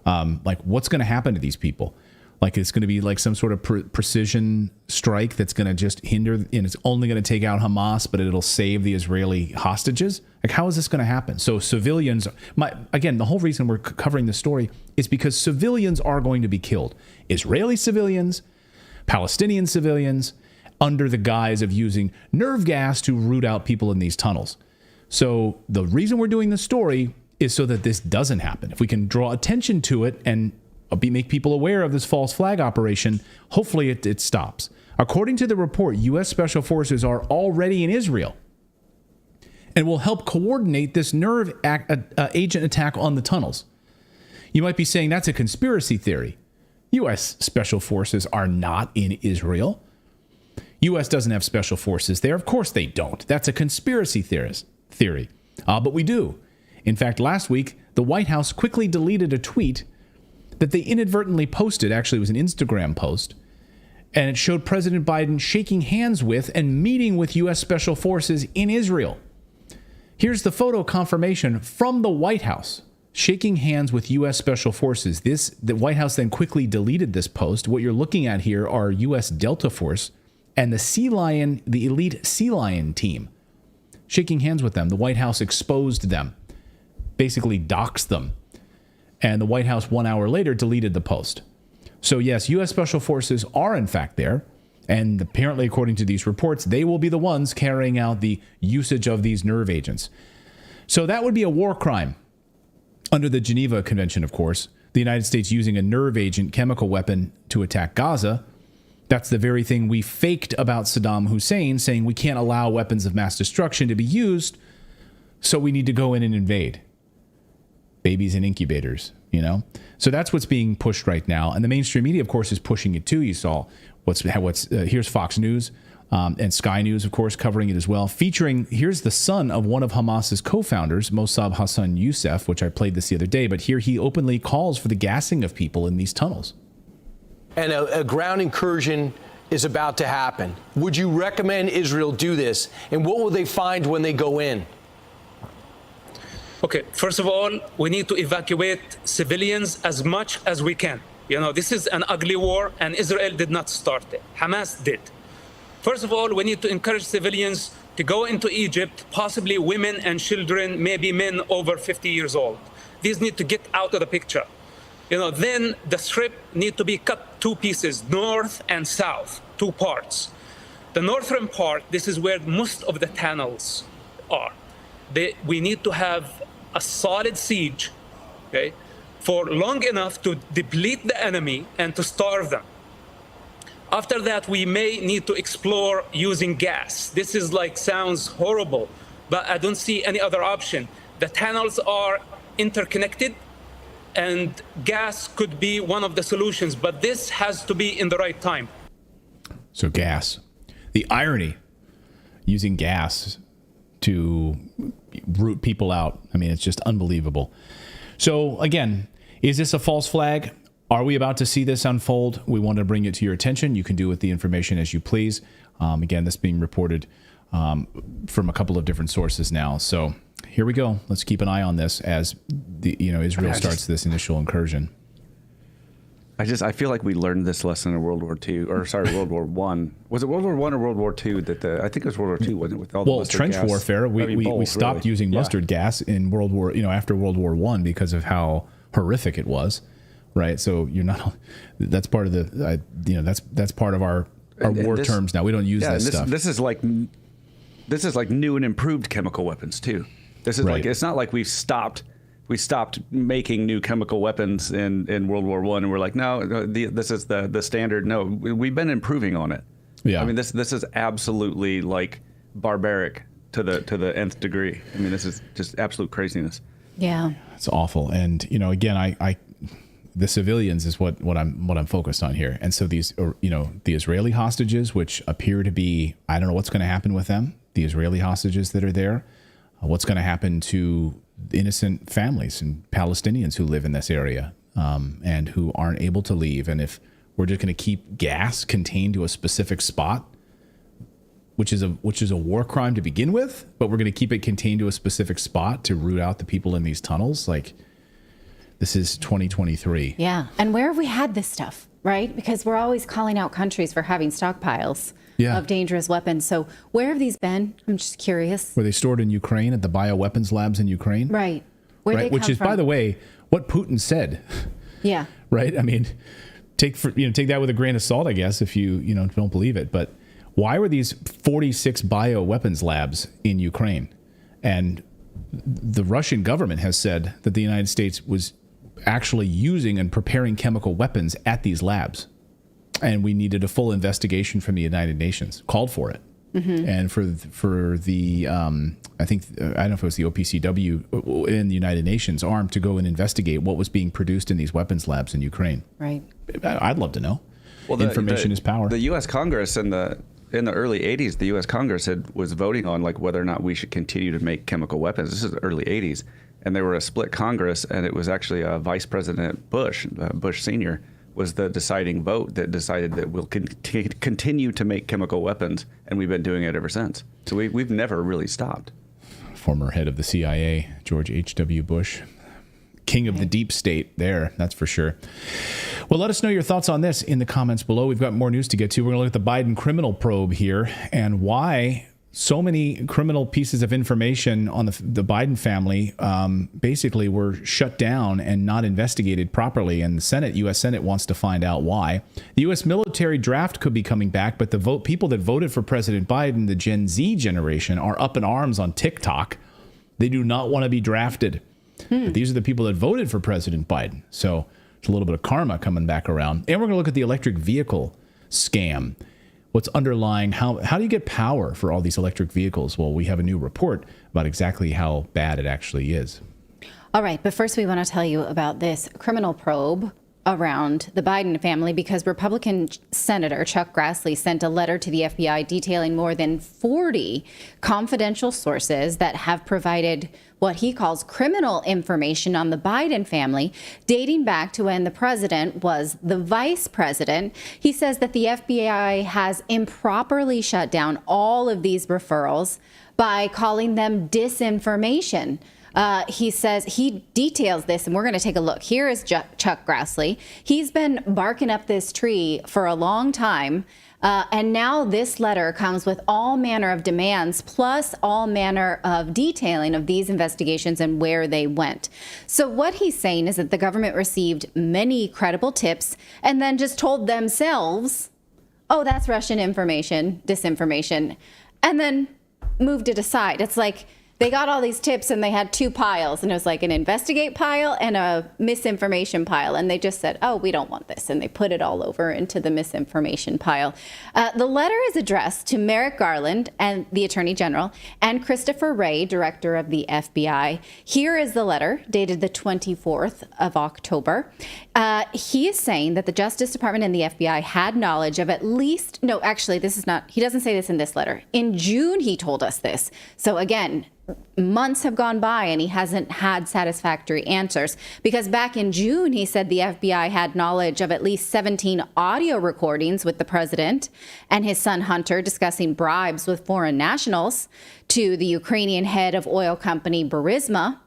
Like, what's going to happen to these people? Like, it's going to be like some sort of precision strike that's going to just hinder, and it's only going to take out Hamas, but it'll save the Israeli hostages? Like, how is this going to happen? So civilians, again, the whole reason we're covering this story is because civilians are going to be killed. Israeli civilians, Palestinian civilians, under the guise of using nerve gas to root out people in these tunnels. So the reason we're doing this story is so that this doesn't happen. If we can draw attention to it and make people aware of this false flag operation, hopefully it stops. According to the report, U.S. Special Forces are already in Israel and will help coordinate this nerve agent attack on the tunnels. You might be saying that's a conspiracy theory. U.S. Special Forces are not in Israel. U.S. doesn't have special forces there. Of course they don't. That's a conspiracy theory. But we do. In fact, last week, the White House quickly deleted a tweet that they inadvertently posted. Actually, it was an Instagram post, and it showed President Biden shaking hands with and meeting with U.S. Special Forces in Israel. Here's the photo confirmation from the White House, shaking hands with U.S. Special Forces. The White House then quickly deleted this post. What you're looking at here are U.S. Delta Force and the elite Sea Lion team, shaking hands with them. The White House exposed them, basically doxed them. And the White House 1 hour later deleted the post. So yes, U.S. Special Forces are in fact there. And apparently, according to these reports, they will be the ones carrying out the usage of these nerve agents. So that would be a war crime under the Geneva Convention, of course. The United States using a nerve agent chemical weapon to attack Gaza. That's the very thing we faked about Saddam Hussein, saying we can't allow weapons of mass destruction to be used, so we need to go in and invade. Babies in incubators, you know? So that's what's being pushed right now. And the mainstream media, of course, is pushing it too. You saw here's Fox News and Sky News, of course, covering it as well. Featuring, here's the son of one of Hamas's co-founders, Mossab Hassan Youssef, which I played this the other day. But here he openly calls for the gassing of people in these tunnels. And a ground incursion is about to happen. Would you recommend Israel do this? And what will they find when they go in? Okay, first of all, we need to evacuate civilians as much as we can. You know, this is an ugly war, and Israel did not start it. Hamas did. First of all, we need to encourage civilians to go into Egypt, possibly women and children, maybe men over 50 years old. These need to get out of the picture. Then the strip need to be cut two pieces, north and south, two parts. The northern part, this is where most of the tunnels are. We need to have a solid siege, okay, for long enough to deplete the enemy and to starve them. After that, we may need to explore using gas. This is sounds horrible, but I don't see any other option. The tunnels are interconnected, and gas could be one of the solutions, but this has to be in the right time. So gas. The irony, using gas to root people out. I mean, it's just unbelievable. So again, is this a false flag? Are we about to see this unfold? We want to bring it to your attention. You can do with the information as you please. Again, this being reported from a couple of different sources now. So here we go. Let's keep an eye on this as Israel starts this initial incursion. I feel like we learned this lesson in World War II, World War One. Was it World War One or World War II I think it was World War II, wasn't it? With all the mustard trench gas? warfare. We stopped using mustard gas in World War, after World War One because of how horrific it was, right? So that's part of that's part of our war terms now. We don't use this stuff. This is like new and improved chemical weapons too. This is it's not like we stopped making new chemical weapons in World War I, and we're like, no, this is the standard. No, we've been improving on it. Yeah, I mean, this is absolutely barbaric to the nth degree. I mean, this is just absolute craziness. Yeah, it's awful. And again, the civilians is what I'm focused on here. And so these, the Israeli hostages, which appear to be, I don't know what's going to happen with them. The Israeli hostages that are there, what's going to happen to innocent families and Palestinians who live in this area and who aren't able to leave. And if we're just going to keep gas contained to a specific spot, which is a war crime to begin with, but we're going to keep it contained to a specific spot to root out the people in these tunnels, this is 2023. Yeah. And where have we had this stuff, right? Because we're always calling out countries for having stockpiles of dangerous weapons. So where have these been? I'm just curious. Were they stored in Ukraine at the bioweapons labs in Ukraine? Right. Where they Which come is, from? by the way, what Putin said. Yeah. Right? I mean, take that with a grain of salt, I guess, if you don't believe it. But why were these 46 bioweapons labs in Ukraine? And the Russian government has said that the United States was actually using and preparing chemical weapons at these labs. And we needed a full investigation from the United Nations, called for it. Mm-hmm. And for the, I don't know if it was the OPCW in the United Nations arm to go and investigate what was being produced in these weapons labs in Ukraine. Right. I'd love to know. Well, information is power. The U.S. Congress in the early 80s, the U.S. Congress was voting on whether or not we should continue to make chemical weapons. This is the early 80s. And they were a split Congress, and it was actually Vice President Bush Sr., was the deciding vote that decided that we'll continue to make chemical weapons, and we've been doing it ever since. So we've never really stopped. Former head of the CIA, George H.W. Bush, king of the deep state there, that's for sure. Well, let us know your thoughts on this in the comments below. We've got more news to get to. We're going to look at the Biden criminal probe here and why so many criminal pieces of information on the Biden family basically were shut down and not investigated properly. And the U.S. Senate wants to find out why. The U.S. military draft could be coming back, but the people that voted for President Biden, the Gen Z generation, are up in arms on TikTok. They do not want to be drafted. But these are the people that voted for President Biden. So it's a little bit of karma coming back around. And we're going to look at the electric vehicle scam. What's underlying, how do you get power for all these electric vehicles? Well, we have a new report about exactly how bad it actually is. All right, but first we want to tell you about this criminal probe around the Biden family because Republican Senator Chuck Grassley sent a letter to the FBI detailing more than 40 confidential sources that have provided what he calls criminal information on the Biden family dating back to when the president was the vice president. He says that the FBI has improperly shut down all of these referrals by calling them disinformation. He says he details this, and we're going to take a look. Here is Chuck Grassley. He's been barking up this tree for a long time. And now this letter comes with all manner of demands, plus all manner of detailing of these investigations and where they went. So what he's saying is that the government received many credible tips and then just told themselves, oh, that's Russian information, disinformation, and then moved it aside. It's like they got all these tips and they had two piles, and it was like an investigate pile and a misinformation pile. And they just said, oh, we don't want this. And they put it all over into the misinformation pile. The letter is addressed to Merrick Garland and the Attorney General and Christopher Wray, Director of the FBI. Here is the letter dated the 24th of October. He is saying that the Justice Department and the FBI had knowledge of at least, no, actually, this is not, he doesn't say this in this letter. In June, he told us this. So again, months have gone by and he hasn't had satisfactory answers, because back in June, he said the FBI had knowledge of at least 17 audio recordings with the president and his son Hunter discussing bribes with foreign nationals to the Ukrainian head of oil company Burisma.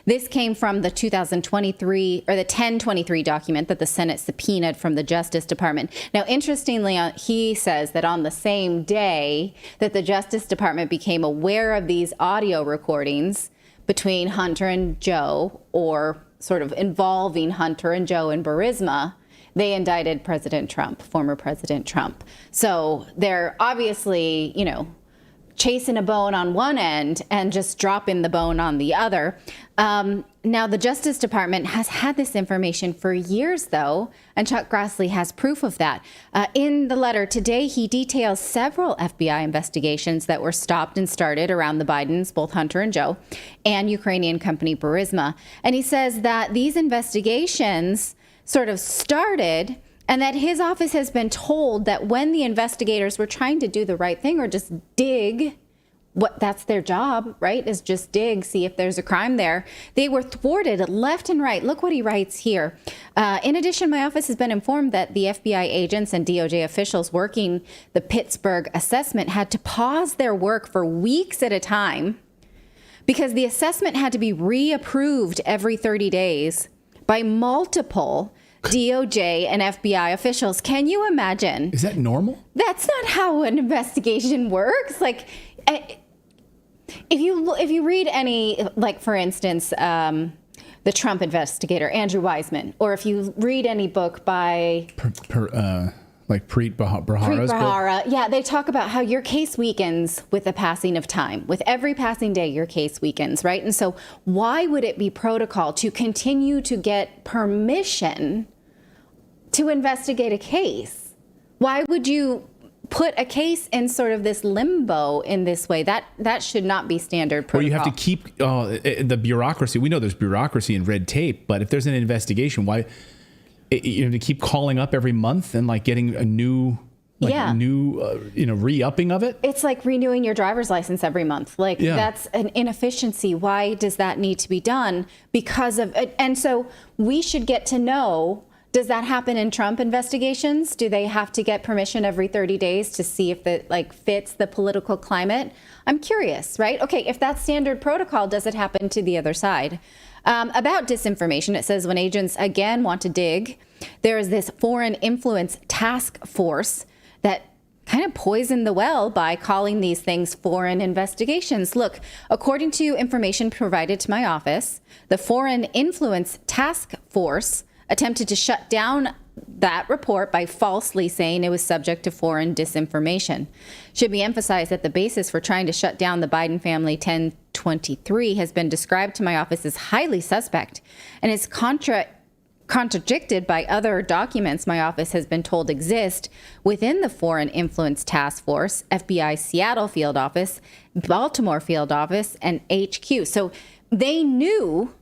This came from the 2023 or the 1023 document that the Senate subpoenaed from the Justice Department. Now, interestingly, he says that on the same day that the Justice Department became aware of these audio recordings between Hunter and Joe, or sort of involving Hunter and Joe and Burisma, they indicted President Trump, former President Trump. So they're obviously, chasing a bone on one end and just dropping the bone on the other. Now, the Justice Department has had this information for years, though, and Chuck Grassley has proof of that. In the letter today, he details several FBI investigations that were stopped and started around the Bidens, both Hunter and Joe, and Ukrainian company Burisma. And he says that these investigations sort of started, and that his office has been told that when the investigators were trying to do the right thing or just dig, that's their job, right, is just dig, see if there's a crime there, they were thwarted left and right. Look what he writes here. In addition, my office has been informed that the FBI agents and DOJ officials working the Pittsburgh assessment had to pause their work for weeks at a time because the assessment had to be reapproved every 30 days by multiple DOJ and FBI officials. Can you imagine? Is that normal? That's not how an investigation works. Like, if you read any, like, for instance, the Trump investigator, Andrew Weissman, or if you read any book by like Preet Bharara's book. Yeah, they talk about how your case weakens with the passing of time. With every passing day, your case weakens, right? And so why would it be protocol to continue to get permission to investigate a case? Why would you put a case in sort of this limbo in this way? That should not be standard protocol. Or you have to keep the bureaucracy. We know there's bureaucracy and red tape, but if there's an investigation, why to keep calling up every month and like getting a new re-upping of it? It's like renewing your driver's license every month. Like, that's an inefficiency. Why does that need to be done? Because of it. And so we should get to know, does that happen in Trump investigations? Do they have to get permission every 30 days to see if it fits the political climate? I'm curious, right? Okay, if that's standard protocol, does it happen to the other side? About disinformation, it says when agents again want to dig, there is this foreign influence task force that kind of poisoned the well by calling these things foreign investigations. Look, according to information provided to my office, the foreign influence task force attempted to shut down that report by falsely saying it was subject to foreign disinformation. Should be emphasized that the basis for trying to shut down the Biden family 1023 has been described to my office as highly suspect and is contradicted by other documents my office has been told exist within the Foreign Influence Task Force, FBI Seattle Field Office, Baltimore Field Office, and HQ. So they knew.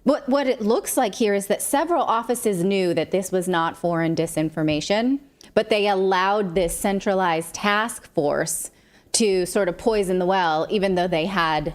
What it looks like here is that several offices knew that this was not foreign disinformation, but they allowed this centralized task force to sort of poison the well, even though they had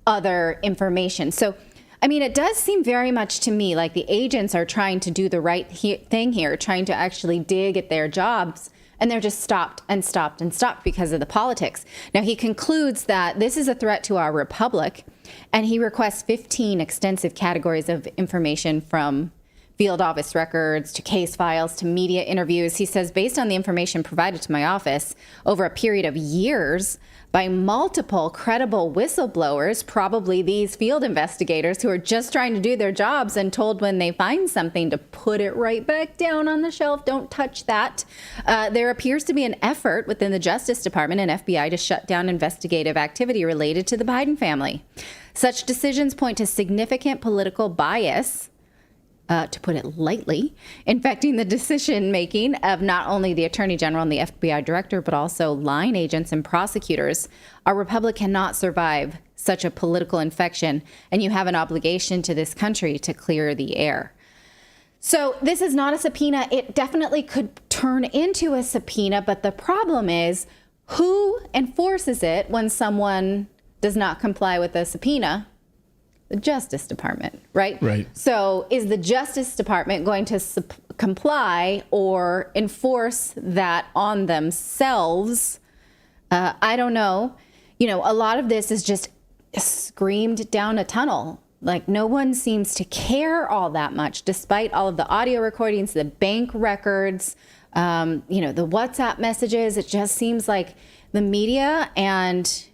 other information. So I mean, it does seem very much to me like the agents are trying to do the right thing here, trying to actually dig at their jobs, and they're just stopped and stopped and stopped because of the politics. Now, he concludes that this is a threat to our republic, and he requests 15 extensive categories of information from field office records to case files to media interviews. He says, based on the information provided to my office over a period of years by multiple credible whistleblowers, probably these field investigators who are just trying to do their jobs and told when they find something to put it right back down on the shelf, don't touch that. There appears to be an effort within the Justice Department and FBI to shut down investigative activity related to the Biden family. Such decisions point to significant political bias, to put it lightly, infecting the decision-making of not only the Attorney General and the FBI Director, but also line agents and prosecutors. Our republic cannot survive such a political infection, and you have an obligation to this country to clear the air. So this is not a subpoena. It definitely could turn into a subpoena, but the problem is who enforces it when someone does not comply with a subpoena? The Justice Department, right? Right. So is the Justice Department going to comply or enforce that on themselves? I don't know. You know, a lot of this is just screamed down a tunnel. Like, no one seems to care all that much, despite all of the audio recordings, the bank records, the WhatsApp messages. It just seems like the media and,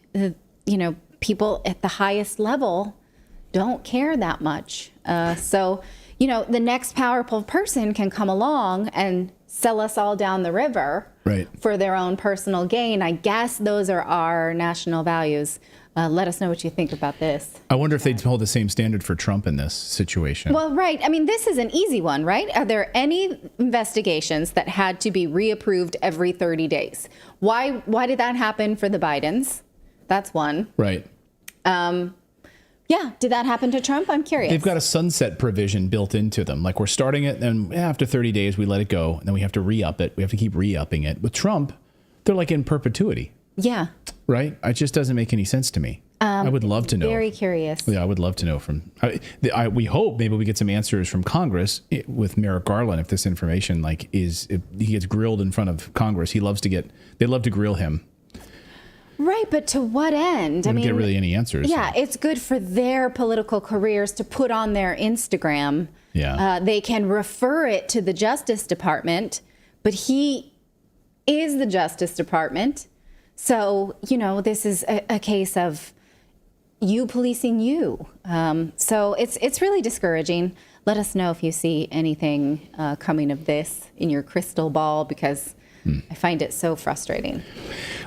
people at the highest level don't care that much. So, the next powerful person can come along and sell us all down the river for their own personal gain. I guess those are our national values. Let us know what you think about this. I wonder if they'd hold the same standard for Trump in this situation. Well, right. I mean, this is an easy one, right? Are there any investigations that had to be reapproved every 30 days? Why did that happen for the Bidens? That's one. Right. Yeah. Did that happen to Trump? I'm curious. They've got a sunset provision built into them. Like, we're starting it, and after 30 days, we let it go, and then we have to re-up it. We have to keep re-upping it. With Trump, they're like in perpetuity. Yeah. Right? It just doesn't make any sense to me. I would love to know. Very curious. Yeah, I would love to know from. We hope maybe we get some answers from Congress with Merrick Garland if this information if he gets grilled in front of Congress. They love to grill him. Right, but to what end? I mean, get really any answers. Yeah, it's good for their political careers to put on their Instagram. Yeah. They can refer it to the Justice Department, but he is the Justice Department. So, this is a case of you policing you. So it's really discouraging. Let us know if you see anything coming of this in your crystal ball, because I find it so frustrating.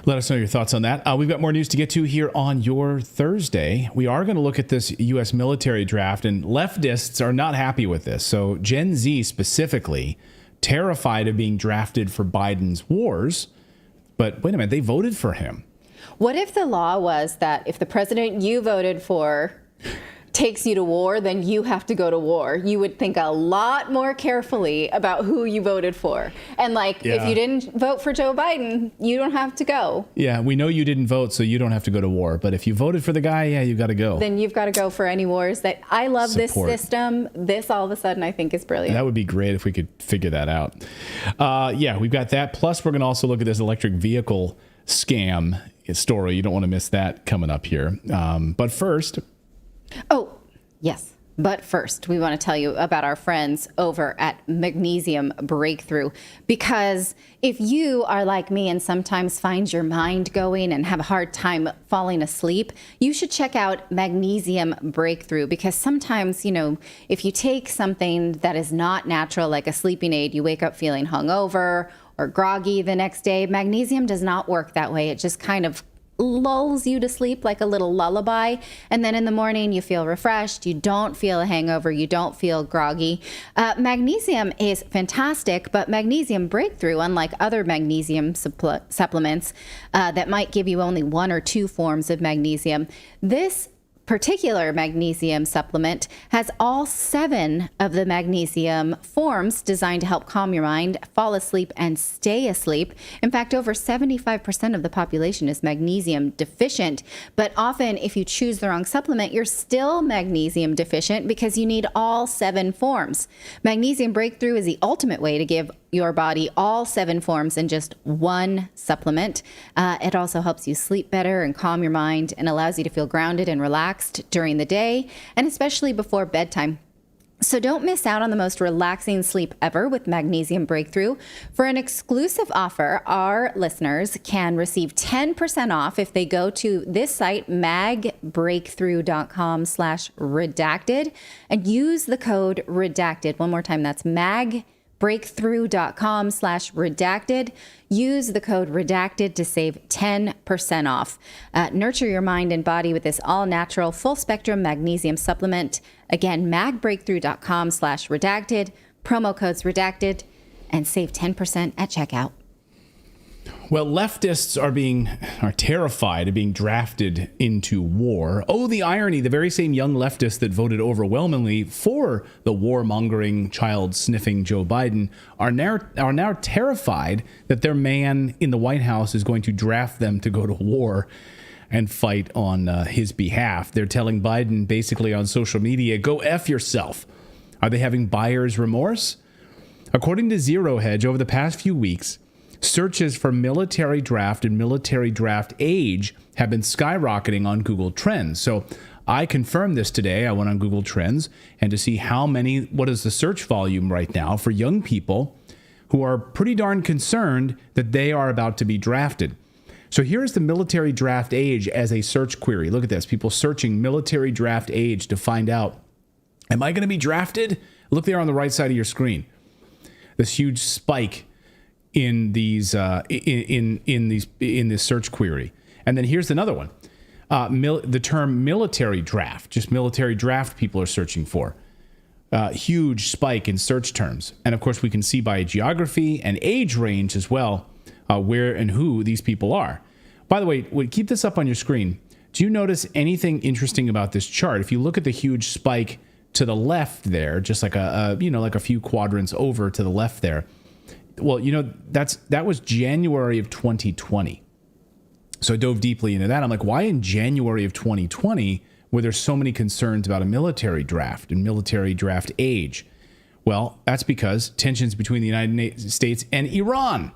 Let us know your thoughts on that. We've got more news to get to here on your Thursday. We are going to look at this U.S. military draft, and leftists are not happy with this. So Gen Z specifically, terrified of being drafted for Biden's wars. But wait a minute, they voted for him. What if the law was that if the president you voted for takes you to war, then you have to go to war? You would think a lot more carefully about who you voted for. And if you didn't vote for Joe Biden, you don't have to go. Yeah, we know you didn't vote, so you don't have to go to war. But if you voted for the guy, you got to go. Then you've got to go for any wars. That I love this system. This all of a sudden I think is brilliant. That would be great if we could figure that out. We've got that. Plus, we're going to also look at this electric vehicle scam story. You don't want to miss that coming up here. But first... Oh, yes. But first, we want to tell you about our friends over at Magnesium Breakthrough. Because if you are like me and sometimes find your mind going and have a hard time falling asleep, you should check out Magnesium Breakthrough. Because sometimes, if you take something that is not natural, like a sleeping aid, you wake up feeling hungover or groggy the next day. Magnesium does not work that way. It just kind of lulls you to sleep like a little lullaby, and then in the morning you feel refreshed, you don't feel a hangover, you don't feel groggy. Magnesium is fantastic, but Magnesium Breakthrough, unlike other magnesium supplements that might give you only one or two forms of magnesium, this particular magnesium supplement has all 7 of the magnesium forms designed to help calm your mind, fall asleep, and stay asleep. In fact, over 75% of the population is magnesium deficient. But often, if you choose the wrong supplement, you're still magnesium deficient because you need all 7 forms. Magnesium Breakthrough is the ultimate way to give your body all 7 forms in just one supplement. It also helps you sleep better and calm your mind and allows you to feel grounded and relaxed during the day and especially before bedtime. So don't miss out on the most relaxing sleep ever with Magnesium Breakthrough. For an exclusive offer, our listeners can receive 10% off if they go to this site, magbreakthrough.com/redacted, and use the code redacted. One more time, that's magbreakthrough.com/redacted. Use the code redacted to save 10% off. Nurture your mind and body with this all-natural, full-spectrum magnesium supplement. Again, magbreakthrough.com/redacted. Promo code's redacted and save 10% at checkout. Well, leftists are terrified of being drafted into war. Oh, the irony, the very same young leftists that voted overwhelmingly for the warmongering, child-sniffing Joe Biden are now terrified that their man in the White House is going to draft them to go to war and fight on his behalf. They're telling Biden basically on social media, go F yourself. Are they having buyer's remorse? According to Zero Hedge, over the past few weeks, searches for military draft and military draft age have been skyrocketing on Google Trends. So I confirmed this today. I went on Google Trends and to see what is the search volume right now for young people who are pretty darn concerned that they are about to be drafted. So here's the military draft age as a search query. Look at this. People searching military draft age to find out, am I going to be drafted? Look there on the right side of your screen. This huge spike in these in this search query. And then here's another one. The term military draft, just military draft people are searching for. Huge spike in search terms. And of course we can see by geography and age range as well where and who these people are. By the way, keep this up on your screen. Do you notice anything interesting about this chart? If you look at the huge spike to the left there, just like like a few quadrants over to the left there, well, that was January of 2020. So I dove deeply into that. I'm like, why in January of 2020 were there so many concerns about a military draft and military draft age? Well, that's because tensions between the United States and Iran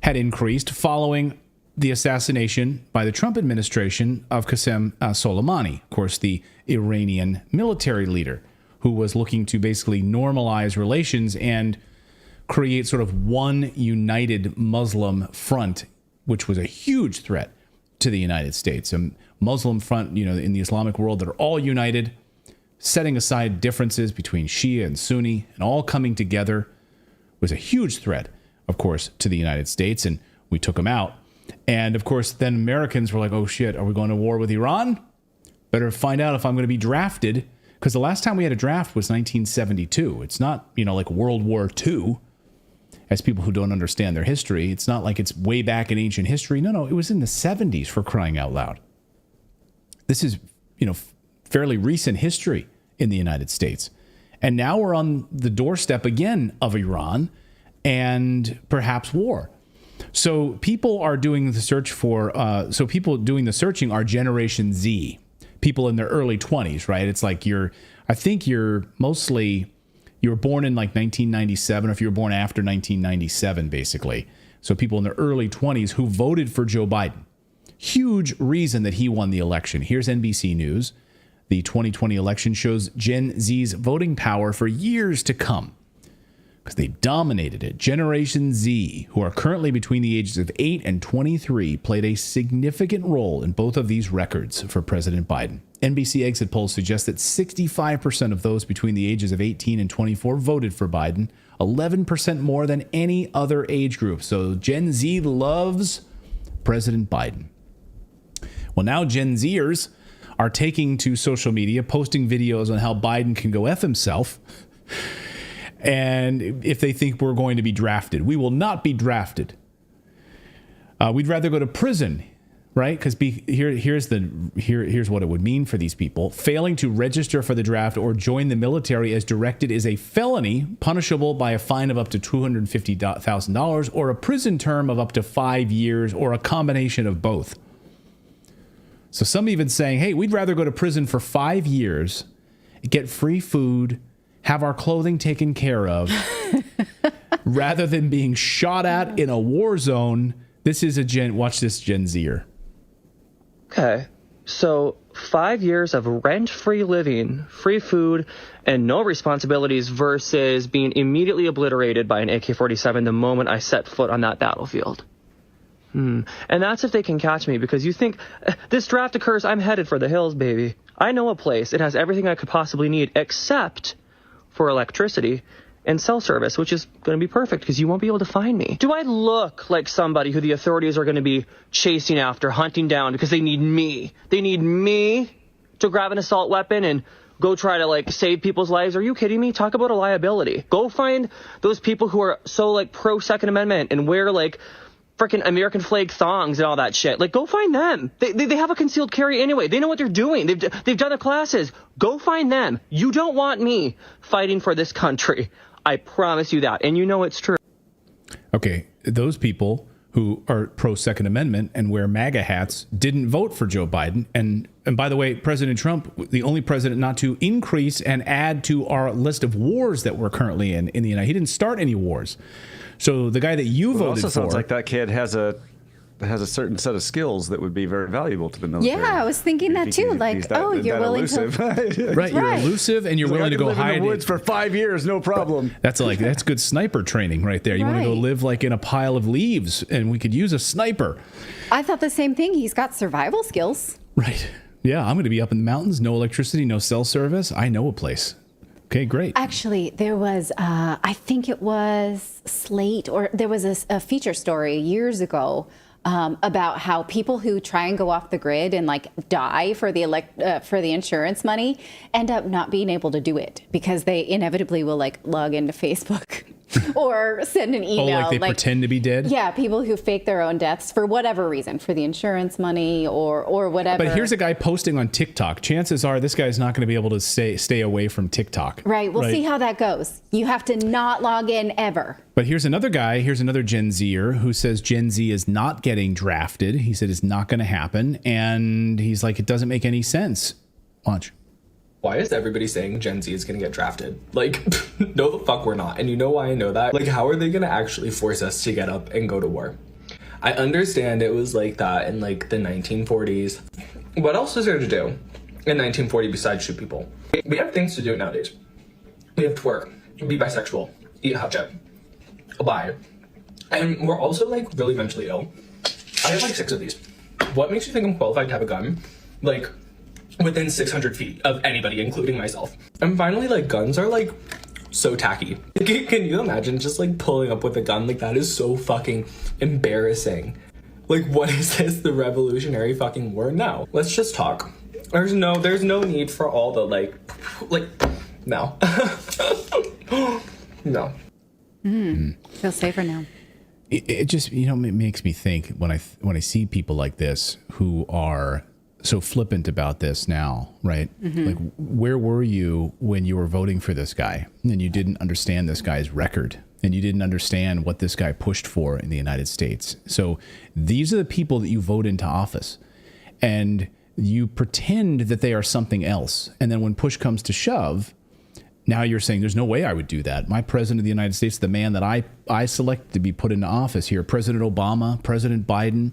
had increased following the assassination by the Trump administration of Qasem Soleimani, of course, the Iranian military leader who was looking to basically normalize relations and create sort of one united Muslim front, which was a huge threat to the United States. A Muslim front, in the Islamic world that are all united, setting aside differences between Shia and Sunni, and all coming together was a huge threat, of course, to the United States, and we took them out. And of course, then Americans were like, oh shit, are we going to war with Iran? Better find out if I'm going to be drafted, because the last time we had a draft was 1972. It's not, like World War II. As people who don't understand their history, it's not like it's way back in ancient history. No, it was in the 70s, for crying out loud. This is, fairly recent history in the United States. And now we're on the doorstep again of Iran and perhaps war. So people are doing the search people doing the searching are Generation Z, people in their early 20s, right? It's like you were born in like 1997, or if you were born after 1997, basically. So people in their early 20s who voted for Joe Biden. Huge reason that he won the election. Here's NBC News. The 2020 election shows Gen Z's voting power for years to come because they dominated it. Generation Z, who are currently between the ages of 8 and 23, played a significant role in both of these records for President Biden. NBC exit polls suggest that 65% of those between the ages of 18 and 24 voted for Biden, 11% more than any other age group. So Gen Z loves President Biden. Well, now Gen Zers are taking to social media, posting videos on how Biden can go F himself. And if they think we're going to be drafted, we will not be drafted. We'd rather go to prison right? Because here's what it would mean for these people. Failing to register for the draft or join the military as directed is a felony punishable by a fine of up to $250,000 or a prison term of up to 5 years or a combination of both. So some even saying, hey, we'd rather go to prison for 5 years, get free food, have our clothing taken care of, rather than being shot at in a war zone. This is watch this Gen Zer. Okay, so 5 years of rent-free living, free food, and no responsibilities versus being immediately obliterated by an AK-47 the moment I set foot on that battlefield. And that's if they can catch me, because you think, this draft occurs, I'm headed for the hills, baby. I know a place. It has everything I could possibly need, except for electricity and cell service, which is going to be perfect because you won't be able to find me. Do I look like somebody who the authorities are going to be chasing after, hunting down because they need me? They need me to grab an assault weapon and go try to save people's lives? Are you kidding me? Talk about a liability. Go find those people who are so pro Second Amendment and wear freaking American flag thongs and all that shit. Go find them. They have a concealed carry anyway. They know what they're doing. They've done the classes. Go find them. You don't want me fighting for this country. I promise you that. And you know it's true. Okay, those people who are pro Second Amendment and wear MAGA hats didn't vote for Joe Biden. And by the way, President Trump, the only president not to increase and add to our list of wars that we're currently in the United. He didn't start any wars. So the guy that you voted for. It also sounds like that kid has a certain set of skills that would be very valuable to the military. Yeah, I was thinking that too. You're willing elusive. to. Right, you're elusive and you're willing to go hide in the woods for 5 years, no problem. That's good sniper training right there. You want to go live in a pile of leaves, and we could use a sniper. I thought the same thing. He's got survival skills. Right. Yeah, I'm going to be up in the mountains, no electricity, no cell service. I know a place. Okay, great. Actually, there was, I think it was Slate, or there was a feature story years ago about how people who try and go off the grid and die for the insurance money end up not being able to do it because they inevitably will log into Facebook or send an email. Oh, they pretend to be dead? Yeah, people who fake their own deaths for whatever reason, for the insurance money or whatever. But here's a guy posting on TikTok. Chances are this guy's not going to be able to stay away from TikTok. Right. We'll see how that goes. You have to not log in ever. But here's another guy. Here's another Gen Zer who says Gen Z is not getting drafted. He said it's not going to happen. And he's like, it doesn't make any sense. Watch. Why is everybody saying Gen Z is going to get drafted? No, the fuck we're not. And you know why I know that? How are they going to actually force us to get up and go to war? I understand it was like that in the 1940s. What else is there to do in 1940 besides shoot people? We have things to do nowadays. We have to work, be bisexual, eat hot chip, lie. And we're also really mentally ill. I have 6 of these. What makes you think I'm qualified to have a gun? Within 600 feet of anybody, including myself. And finally, guns are, so tacky. Can you imagine just, pulling up with a gun? That is so fucking embarrassing. What is this, the Revolutionary fucking War? No. Let's just talk. There's no need for all the, no. No. Feel safer now. It just, it makes me think when I see people like this who are so flippant about this now, right? Mm-hmm. Where were you when you were voting for this guy and you didn't understand this guy's record and you didn't understand what this guy pushed for in the United States? So these are the people that you vote into office, and you pretend that they are something else. And then when push comes to shove, now you're saying there's no way I would do that. My president of the United States, the man that I selected to be put into office here, President Obama, President Biden,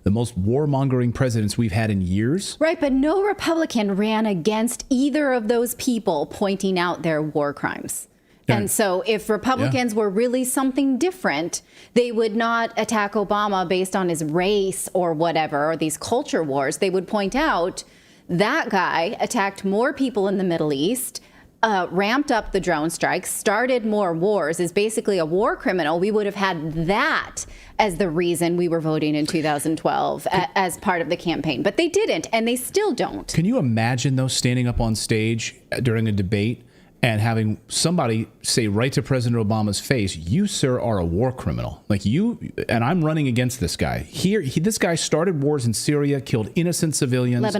the most warmongering presidents we've had in years. Right, but no Republican ran against either of those people pointing out their war crimes. Yeah. And so if Republicans were really something different, they would not attack Obama based on his race or whatever, or these culture wars. They would point out that guy attacked more people in the Middle East, ramped up the drone strikes, started more wars, is basically a war criminal. We would have had that as the reason we were voting in 2012 as part of the campaign. But they didn't, and they still don't. Can you imagine, though, standing up on stage during a debate and having somebody say right to President Obama's face, "You, sir, are a war criminal." Like you, and I'm running against this guy. This guy started wars in Syria, killed innocent civilians.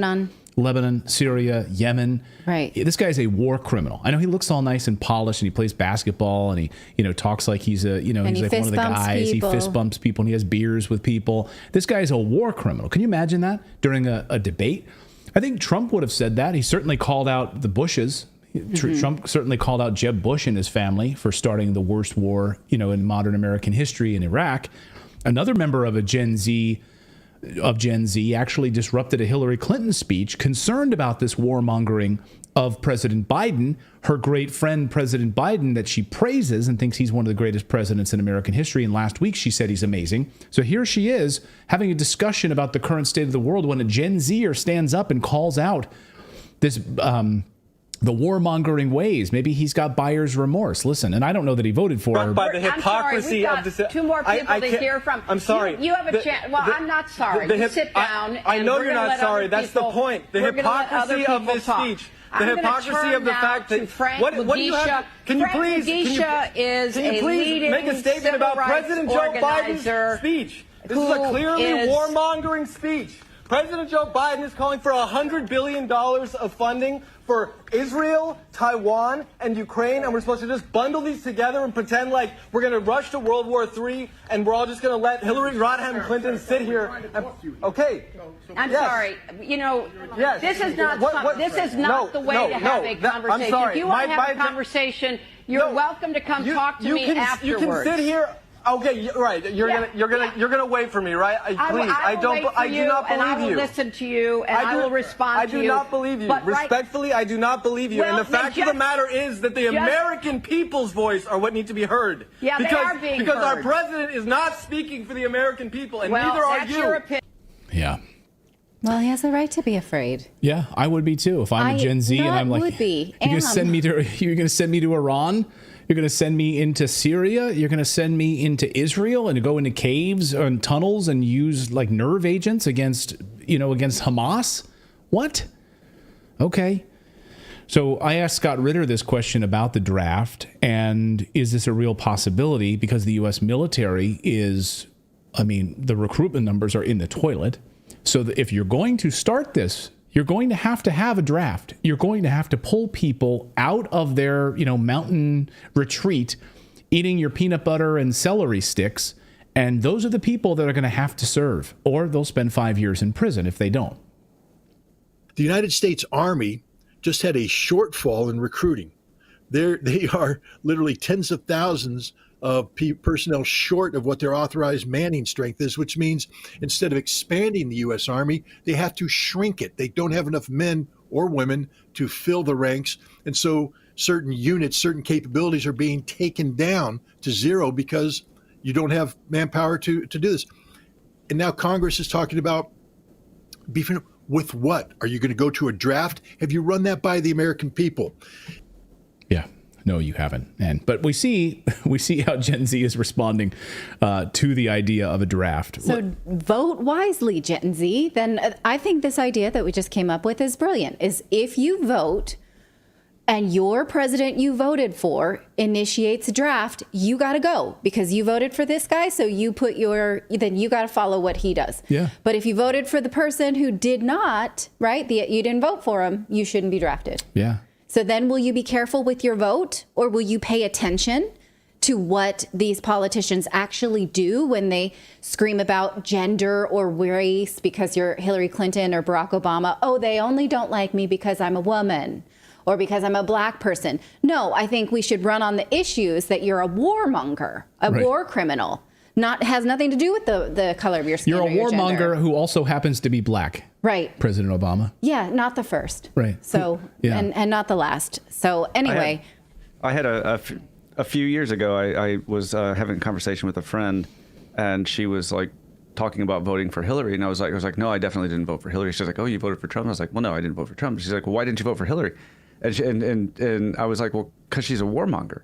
Lebanon, Syria, Yemen. Right. This guy's a war criminal. I know he looks all nice and polished, and he plays basketball, and he, talks like he's he's like one of the guys. People. He fist bumps people, and he has beers with people. This guy's a war criminal. Can you imagine that during a debate? I think Trump would have said that. He certainly called out the Bushes. Trump certainly called out Jeb Bush and his family for starting the worst war, in modern American history in Iraq. Another member of Gen Z actually disrupted a Hillary Clinton speech concerned about this warmongering of President Biden, her great friend President Biden, that she praises and thinks he's one of the greatest presidents in American history. And last week she said he's amazing. So here she is having a discussion about the current state of the world when a Gen Zer stands up and calls out this the warmongering ways. Maybe he's got buyer's remorse. Listen, and I don't know that he voted for her. By the hypocrisy of this. Two more people to hear from. I'm sorry. You have a chance. Well, I'm not sorry. You sit down. I know you're not sorry. That's the point. The hypocrisy of this speech. The hypocrisy of the fact that what do you have? Can you please make a statement about President Joe Biden's speech? This is a clearly warmongering speech. President Joe Biden is calling for $100 billion of funding for Israel, Taiwan, and Ukraine, and we're supposed to just bundle these together and pretend like we're going to rush to World War III, and we're all just going to let Hillary Rodham Clinton sit here. Okay. I'm sorry. This is not the way to have a conversation. I'm sorry. If you want to have a conversation, you're welcome to come talk to me afterwards. You can sit here. Okay, right. You're gonna wait for me, right? Please, I do not believe you. And I will listen to you, and I will respond to you. I do not believe you. Respectfully, I do not believe you. And the fact of the matter is that the American people's voice are what need to be heard. Yeah, they are being heard. Because our president is not speaking for the American people, and neither are you. Your opinion. Yeah. Well, he has the right to be afraid. Yeah, I would be too if I'm a Gen Z and I'm like, you're gonna send me to Iran. You're going to send me into Syria. You're going to send me into Israel and go into caves and tunnels and use like nerve agents against Hamas. What? Okay. So I asked Scott Ritter this question about the draft, and is this a real possibility? Because the U.S. military the recruitment numbers are in the toilet. So that if you're going to start this, you're going to have a draft. You're going to have to pull people out of their, mountain retreat, eating your peanut butter and celery sticks. And those are the people that are going to have to serve, or they'll spend 5 years in prison if they don't. The United States Army just had a shortfall in recruiting. They are literally tens of thousands of personnel short of what their authorized manning strength is, which means instead of expanding the U.S. Army, they have to shrink it. They don't have enough men or women to fill the ranks. And so certain units, certain capabilities are being taken down to zero because you don't have manpower to do this. And now Congress is talking about beefing up with what? Are you going to go to a draft? Have you run that by the American people? Yeah. No, you haven't. But we see how Gen Z is responding to the idea of a draft. So vote wisely, Gen Z. Then I think this idea that we just came up with is brilliant. Is if you vote and your president you voted for initiates a draft, you got to go because you voted for this guy. So then you got to follow what he does. Yeah. But if you voted for the person who did not, right, you didn't vote for him, you shouldn't be drafted. Yeah. So then will you be careful with your vote, or will you pay attention to what these politicians actually do when they scream about gender or race because you're Hillary Clinton or Barack Obama? Oh, they only don't like me because I'm a woman or because I'm a black person. No, I think we should run on the issues that you're a warmonger, a war criminal. Has nothing to do with the color of your skin. You're a warmonger gender. who also happens to be black. Right. President Obama. Yeah, not the first. Right. So, and not the last. So anyway. I had a few years ago, I was having a conversation with a friend, and she was like talking about voting for Hillary. And I was like, no, I definitely didn't vote for Hillary. She's like, oh, you voted for Trump? I was like, well, no, I didn't vote for Trump. She's like, well, why didn't you vote for Hillary? And I was like, well, because she's a warmonger.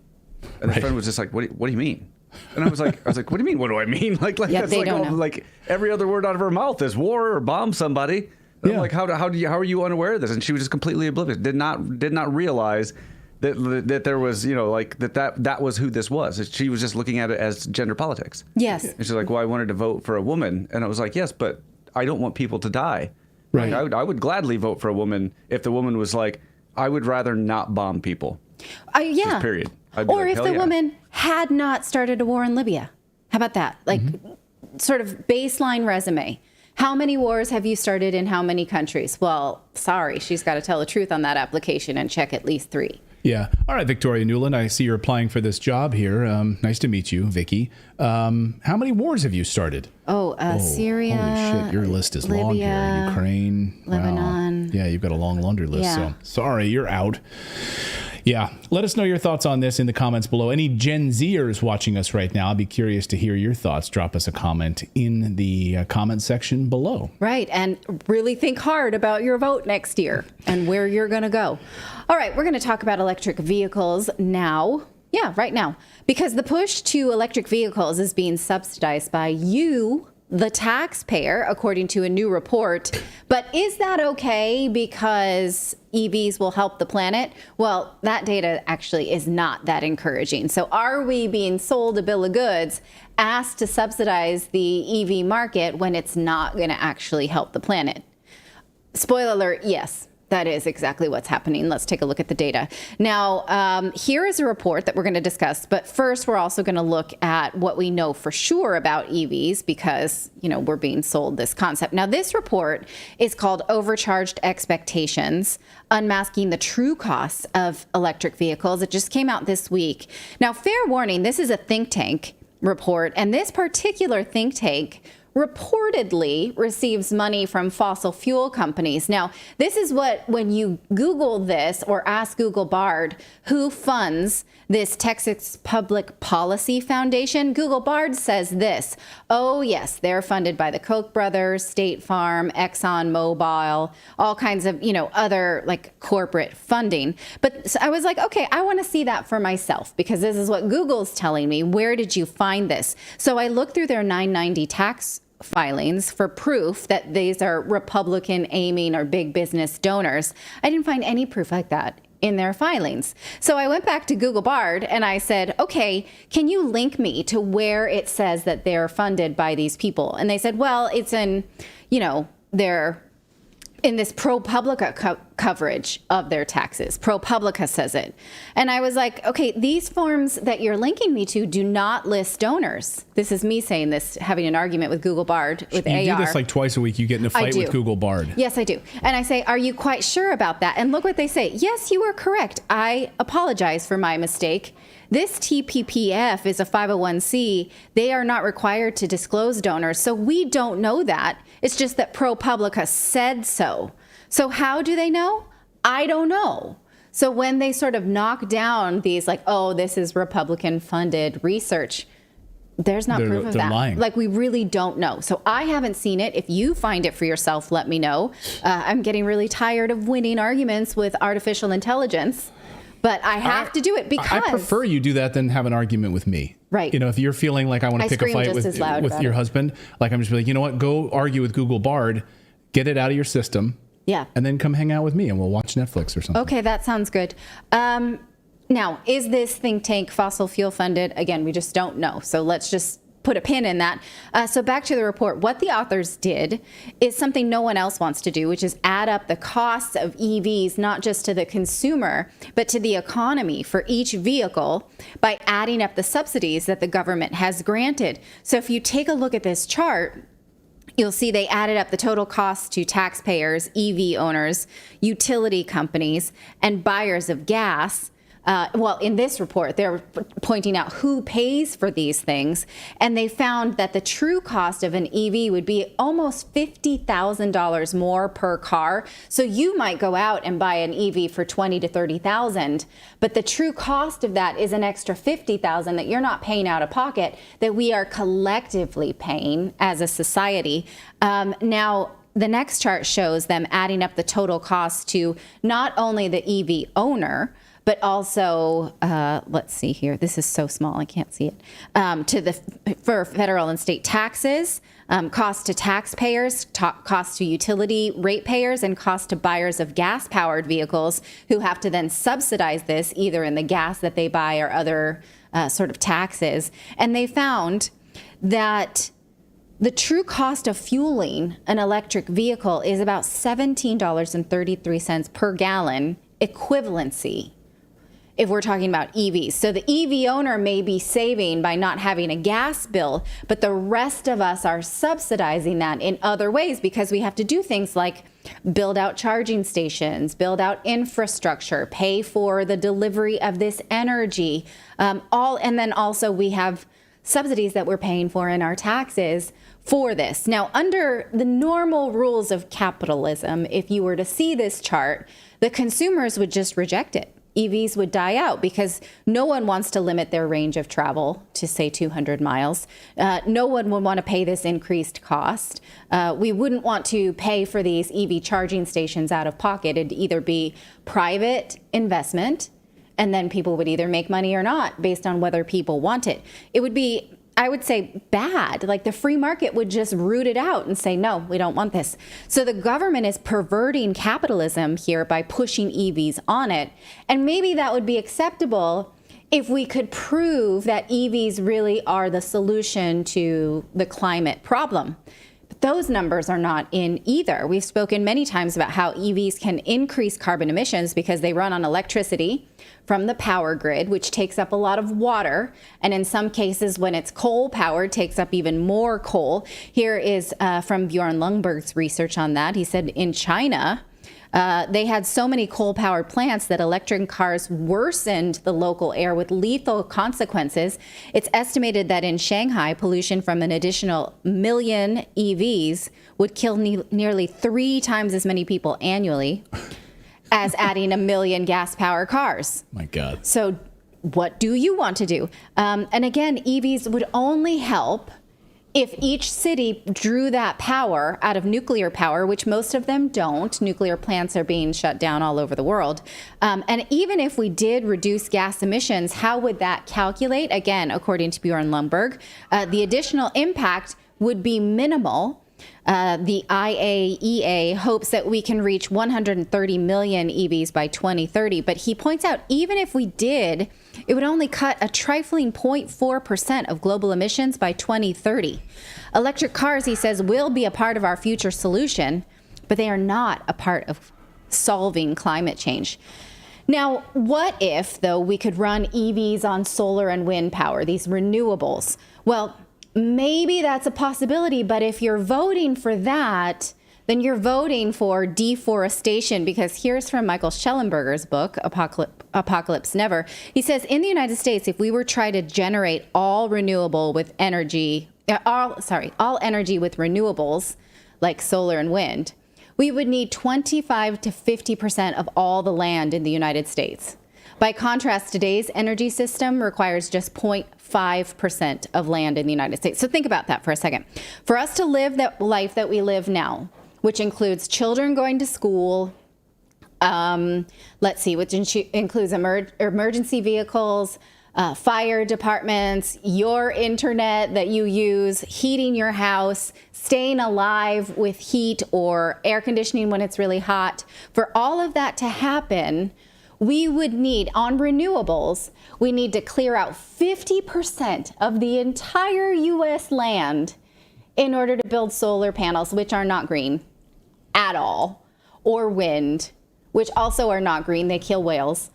And the friend was just like, what do you mean? And I was like, what do you mean? What do I mean? Like that's they like don't know. Like every other word out of her mouth is war or bomb somebody. And I'm like, how are you unaware of this? And she was just completely oblivious. Did not realize that there was, like that was who this was. She was just looking at it as gender politics. Yes. And she's like, well, I wanted to vote for a woman. And I was like, yes, but I don't want people to die. Right. Like, I would gladly vote for a woman if the woman was like, I would rather not bomb people. Yeah. Just period. I'd be Or like, if hell the yeah. woman had not started a war in Libya. How about that? Like, sort of baseline resume. How many wars have you started in how many countries? Well, sorry, she's got to tell the truth on that application and check at least 3. Yeah. All right, Victoria Newland, I see you're applying for this job here. Nice to meet you, Vicky. How many wars have you started? Syria. Holy shit, your list is long here. Libya, Ukraine. Lebanon. Wow. Yeah, you've got a long laundry list. Yeah. So sorry, you're out. Yeah. Let us know your thoughts on this in the comments below. Any Gen Zers watching us right now, I'd be curious to hear your thoughts. Drop us a comment in the comment section below. Right. And really think hard about your vote next year and where you're going to go. All right. We're going to talk about electric vehicles now. Yeah, right now. Because the push to electric vehicles is being subsidized by you, the taxpayer, according to a new report. But is that okay because EVs will help the planet? Well, that data actually is not that encouraging. So are we being sold a bill of goods, asked to subsidize the EV market when it's not going to actually help the planet? Spoiler alert, yes. That is exactly what's happening. Let's take a look at the data. Now, here is a report that we're going to discuss. But first, we're also going to look at what we know for sure about EVs because, we're being sold this concept. Now, this report is called Overcharged Expectations, Unmasking the True Costs of Electric Vehicles. It just came out this week. Now, fair warning, this is a think tank report. And this particular think tank reportedly receives money from fossil fuel companies. Now, this is when you Google this or ask Google Bard who funds this Texas Public Policy Foundation, Google Bard says this: oh yes, they're funded by the Koch brothers, State Farm, Exxon Mobil, all kinds of, other like corporate funding. But so I was like, okay, I want to see that for myself because this is what Google's telling me. Where did you find this? So I looked through their 990 tax filings for proof that these are Republican aiming or big business donors. I didn't find any proof like that in their filings. So I went back to Google Bard and I said, okay, can you link me to where it says that they're funded by these people? And they said, well, it's in, they're in this ProPublica coverage of their taxes. ProPublica says it. And I was like, okay, these forms that you're linking me to do not list donors. This is me saying this, having an argument with Google Bard, with AR. You do this like twice a week. You get in a fight with Google Bard. Yes, I do. And I say, are you quite sure about that? And look what they say. Yes, you are correct. I apologize for my mistake. This TPPF is a 501c. They are not required to disclose donors, so we don't know that. It's just that ProPublica said so. So how do they know? I don't know. So when they sort of knock down these like, oh, this is Republican-funded research, there's not proof of that. Lying. Like, we really don't know. So I haven't seen it. If you find it for yourself, let me know. I'm getting really tired of winning arguments with artificial intelligence. But I have to do it because I prefer you do that than have an argument with me. Right. If you're feeling like I want to pick a fight with your husband, like I'm just like, you know what, go argue with Google Bard, get it out of your system. Yeah. And then come hang out with me and we'll watch Netflix or something. Okay, that sounds good. Now, is this think tank fossil fuel funded? Again, we just don't know. So let's just put a pin in that. So back to the report. What the authors did is something no one else wants to do, which is add up the costs of EVs, not just to the consumer, but to the economy for each vehicle by adding up the subsidies that the government has granted. So if you take a look at this chart, you'll see they added up the total costs to taxpayers, EV owners, utility companies, and buyers of gas. Well, in this report, they're pointing out who pays for these things, and they found that the true cost of an EV would be almost $50,000 more per car. So you might go out and buy an EV for $20,000 to $30,000, but the true cost of that is an extra $50,000 that you're not paying out of pocket, that we are collectively paying as a society. Now, the next chart shows them adding up the total cost to not only the EV owner, but also, let's see here. This is so small, I can't see it. For federal and state taxes, cost to taxpayers, cost to utility ratepayers, and cost to buyers of gas-powered vehicles who have to then subsidize this either in the gas that they buy or other sort of taxes. And they found that the true cost of fueling an electric vehicle is about $17.33 per gallon equivalency if we're talking about EVs. So the EV owner may be saving by not having a gas bill, but the rest of us are subsidizing that in other ways because we have to do things like build out charging stations, build out infrastructure, pay for the delivery of this energy, and then also we have subsidies that we're paying for in our taxes for this. Now, under the normal rules of capitalism, if you were to see this chart, the consumers would just reject it. EVs would die out because no one wants to limit their range of travel to, say, 200 miles. No one would want to pay this increased cost. We wouldn't want to pay for these EV charging stations out of pocket. It'd either be private investment, and then people would either make money or not based on whether people want it. It would be, I would say, bad. Like the free market would just root it out and say, no, we don't want this. So the government is perverting capitalism here by pushing EVs on it. And maybe that would be acceptable if we could prove that EVs really are the solution to the climate problem. But those numbers are not in either. We've spoken many times about how EVs can increase carbon emissions because they run on electricity from the power grid, which takes up a lot of water. And in some cases, when it's coal powered, takes up even more coal. Here is from Bjorn Lundberg's research on that. He said in China, they had so many coal-powered plants that electric cars worsened the local air with lethal consequences. It's estimated that in Shanghai, pollution from an additional 1 million EVs would kill nearly 3 times as many people annually as adding 1 million gas-powered cars. My God. So what do you want to do? And again, EVs would only help if each city drew that power out of nuclear power, which most of them don't. Nuclear plants are being shut down all over the world. And even if we did reduce gas emissions, how would that calculate? Again, according to Bjorn Lundberg, the additional impact would be minimal. The IAEA hopes that we can reach 130 million EVs by 2030. But he points out, even if we did, it would only cut a trifling 0.4% of global emissions by 2030. Electric cars, he says, will be a part of our future solution, but they are not a part of solving climate change. Now, what if, though, we could run EVs on solar and wind power, these renewables? Well, maybe that's a possibility, but if you're voting for that, then you're voting for deforestation, because here's from Michael Schellenberger's book, Apocalypse Never. He says, in the United States, if we were trying to generate all renewable with energy, all energy with renewables, like solar and wind, we would need 25 to 50% of all the land in the United States. By contrast, today's energy system requires just 0.5% of land in the United States. So think about that for a second. For us to live that life that we live now, which includes children going to school, which includes emergency vehicles, fire departments, your internet that you use, heating your house, staying alive with heat or air conditioning when it's really hot. For all of that to happen, we would need, on renewables, we need to clear out 50% of the entire U.S. land in order to build solar panels, which are not green at all, or wind, which also are not green. They kill whales.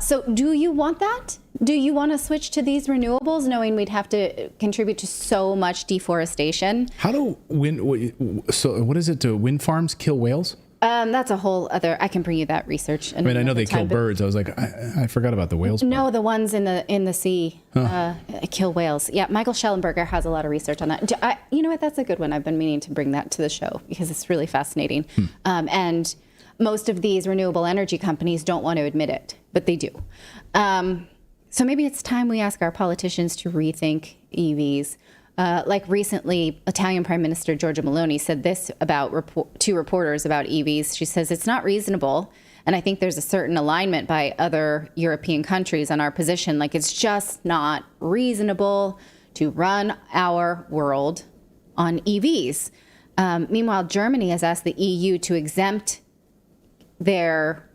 So do you want that? Do you want to switch to these renewables, knowing we'd have to contribute to so much deforestation? How do what is it? Do wind farms kill whales? That's a whole other. I can bring you that research. I mean, I know they kill birds. I was like, I forgot about the whales. No, the ones in the sea kill whales. Yeah, Michael Schellenberger has a lot of research on that. You know what? That's a good one. I've been meaning to bring that to the show because it's really fascinating. And most of these renewable energy companies don't want to admit it, but they do. So maybe it's time we ask our politicians to rethink EVs. Like recently, Italian Prime Minister Giorgia Meloni said this about to reporters about EVs. She says, it's not reasonable And I think there's a certain alignment by other European countries on our position. Like, it's just not reasonable to run our world on EVs. Meanwhile, Germany has asked the EU to exempt their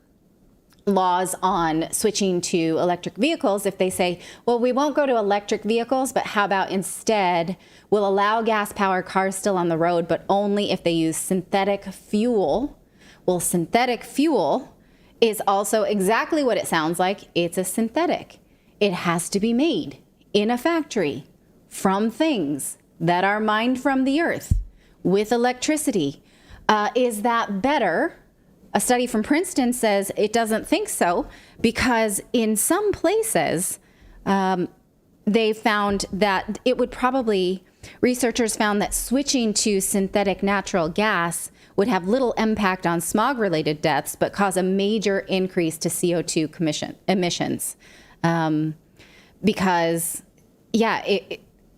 laws on switching to electric vehicles if they say, well, we won't go to electric vehicles, but how about instead we'll allow gas-powered cars still on the road, but only if they use synthetic fuel. Well, synthetic fuel is also exactly what it sounds like. It's a synthetic. It has to be made in a factory from things that are mined from the earth with electricity. Is that better? A study from Princeton says it doesn't think so, because in some places they found that it would probably, researchers found that switching to synthetic natural gas would have little impact on smog-related deaths, but cause a major increase to CO2 emissions. Because, yeah,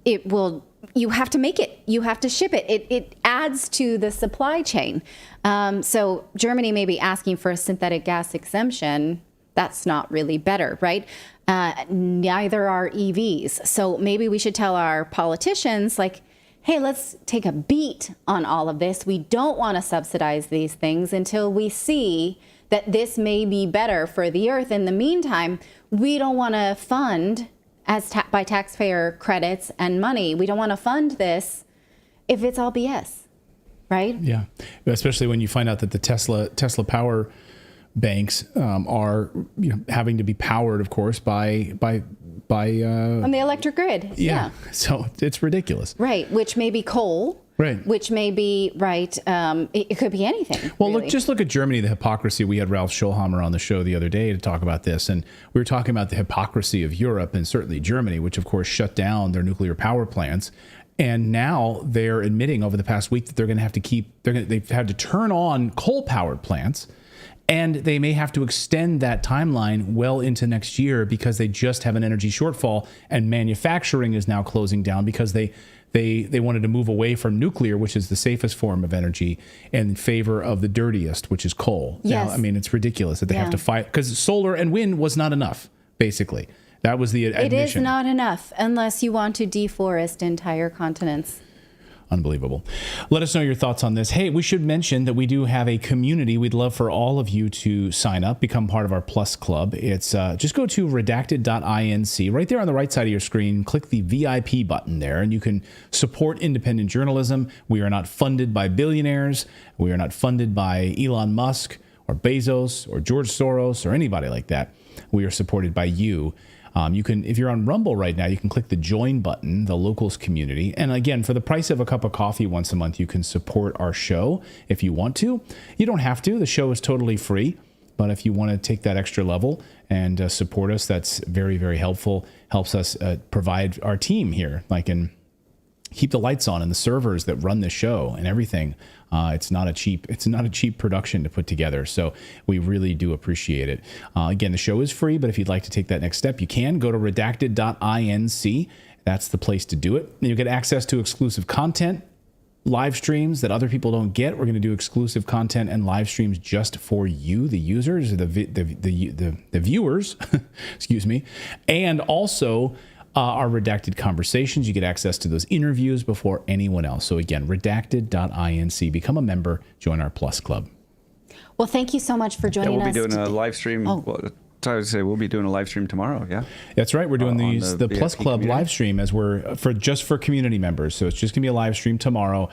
it will, you have to make it, you have to ship it. It adds to the supply chain. So Germany may be asking for a synthetic gas exemption. That's not really better, right? Neither are EVs. So maybe we should tell our politicians, like, hey, let's take a beat on all of this. We don't want to subsidize these things until we see that this may be better for the earth. In the meantime, we don't want to fund, by taxpayer credits and money, we don't want to fund this if it's all BS, right? Yeah, especially when you find out that the Tesla power banks are having to be powered, of course, by on the electric grid. Yeah. So it's ridiculous. Right, which may be coal. Right. Which may be, right, it could be anything. Well, really. look at Germany, the hypocrisy. We had Ralph Schulhammer on the show the other day to talk about this, and we were talking about the hypocrisy of Europe and certainly Germany, which of course shut down their nuclear power plants. And now they're admitting over the past week that they're going to have to they've had to turn on coal-powered plants, and they may have to extend that timeline well into next year because they just have an energy shortfall, and manufacturing is now closing down because they wanted to move away from nuclear, which is the safest form of energy, in favor of the dirtiest, which is coal. Yes. Now, I mean, it's ridiculous that they have to fight, because solar and wind was not enough, basically. That was the admission. It is not enough unless you want to deforest entire continents. Unbelievable. Let us know your thoughts on this. Hey, we should mention that we do have a community. We'd love for all of you to sign up, become part of our Plus Club. It's just go to redacted.inc. Right there on the right side of your screen, click the VIP button there, and you can support independent journalism. We are not funded by billionaires. We are not funded by Elon Musk or Bezos or George Soros or anybody like that. We are supported by you. You can, if you're on Rumble right now, you can click the join button, the locals community. And again, for the price of a cup of coffee once a month, you can support our show if you want to. You don't have to. The show is totally free. But if you want to take that extra level and support us, that's very, very helpful. Helps us provide our team here, and keep the lights on and the servers that run the show and everything. It's not a cheap production to put together. So we really do appreciate it. Again, the show is free, but if you'd like to take that next step, you can go to redacted.inc. That's the place to do it. And you get access to exclusive content, live streams that other people don't get. We're going to do exclusive content and live streams just for you, the users, the viewers, excuse me, and also our Redacted conversations. You get access to those interviews before anyone else. So again, redacted.inc. Become a member. Join our Plus Club. Well, thank you so much for joining us. We'll be doing a live stream. Oh. Well, I would say we'll be doing a live stream tomorrow. Yeah, that's right. We're doing the Plus Club community live stream as we're for community members. So it's just gonna be a live stream tomorrow,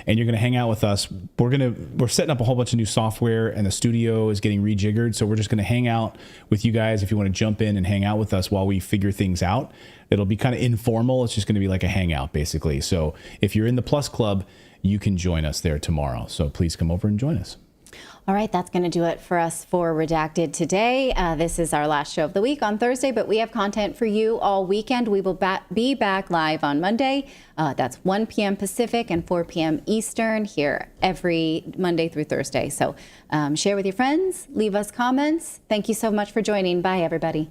and you're gonna hang out with us. We're setting up a whole bunch of new software, and the studio is getting rejiggered. So we're just gonna hang out with you guys. If you want to jump in and hang out with us while we figure things out, it'll be kind of informal. It's just gonna be like a hangout basically. So if you're in the Plus Club, you can join us there tomorrow. So please come over and join us. All right, that's going to do it for us for Redacted today. This is our last show of the week on Thursday, but we have content for you all weekend. We will be back live on Monday. That's 1 p.m. Pacific and 4 p.m. Eastern here every Monday through Thursday. So share with your friends, leave us comments. Thank you so much for joining. Bye, everybody.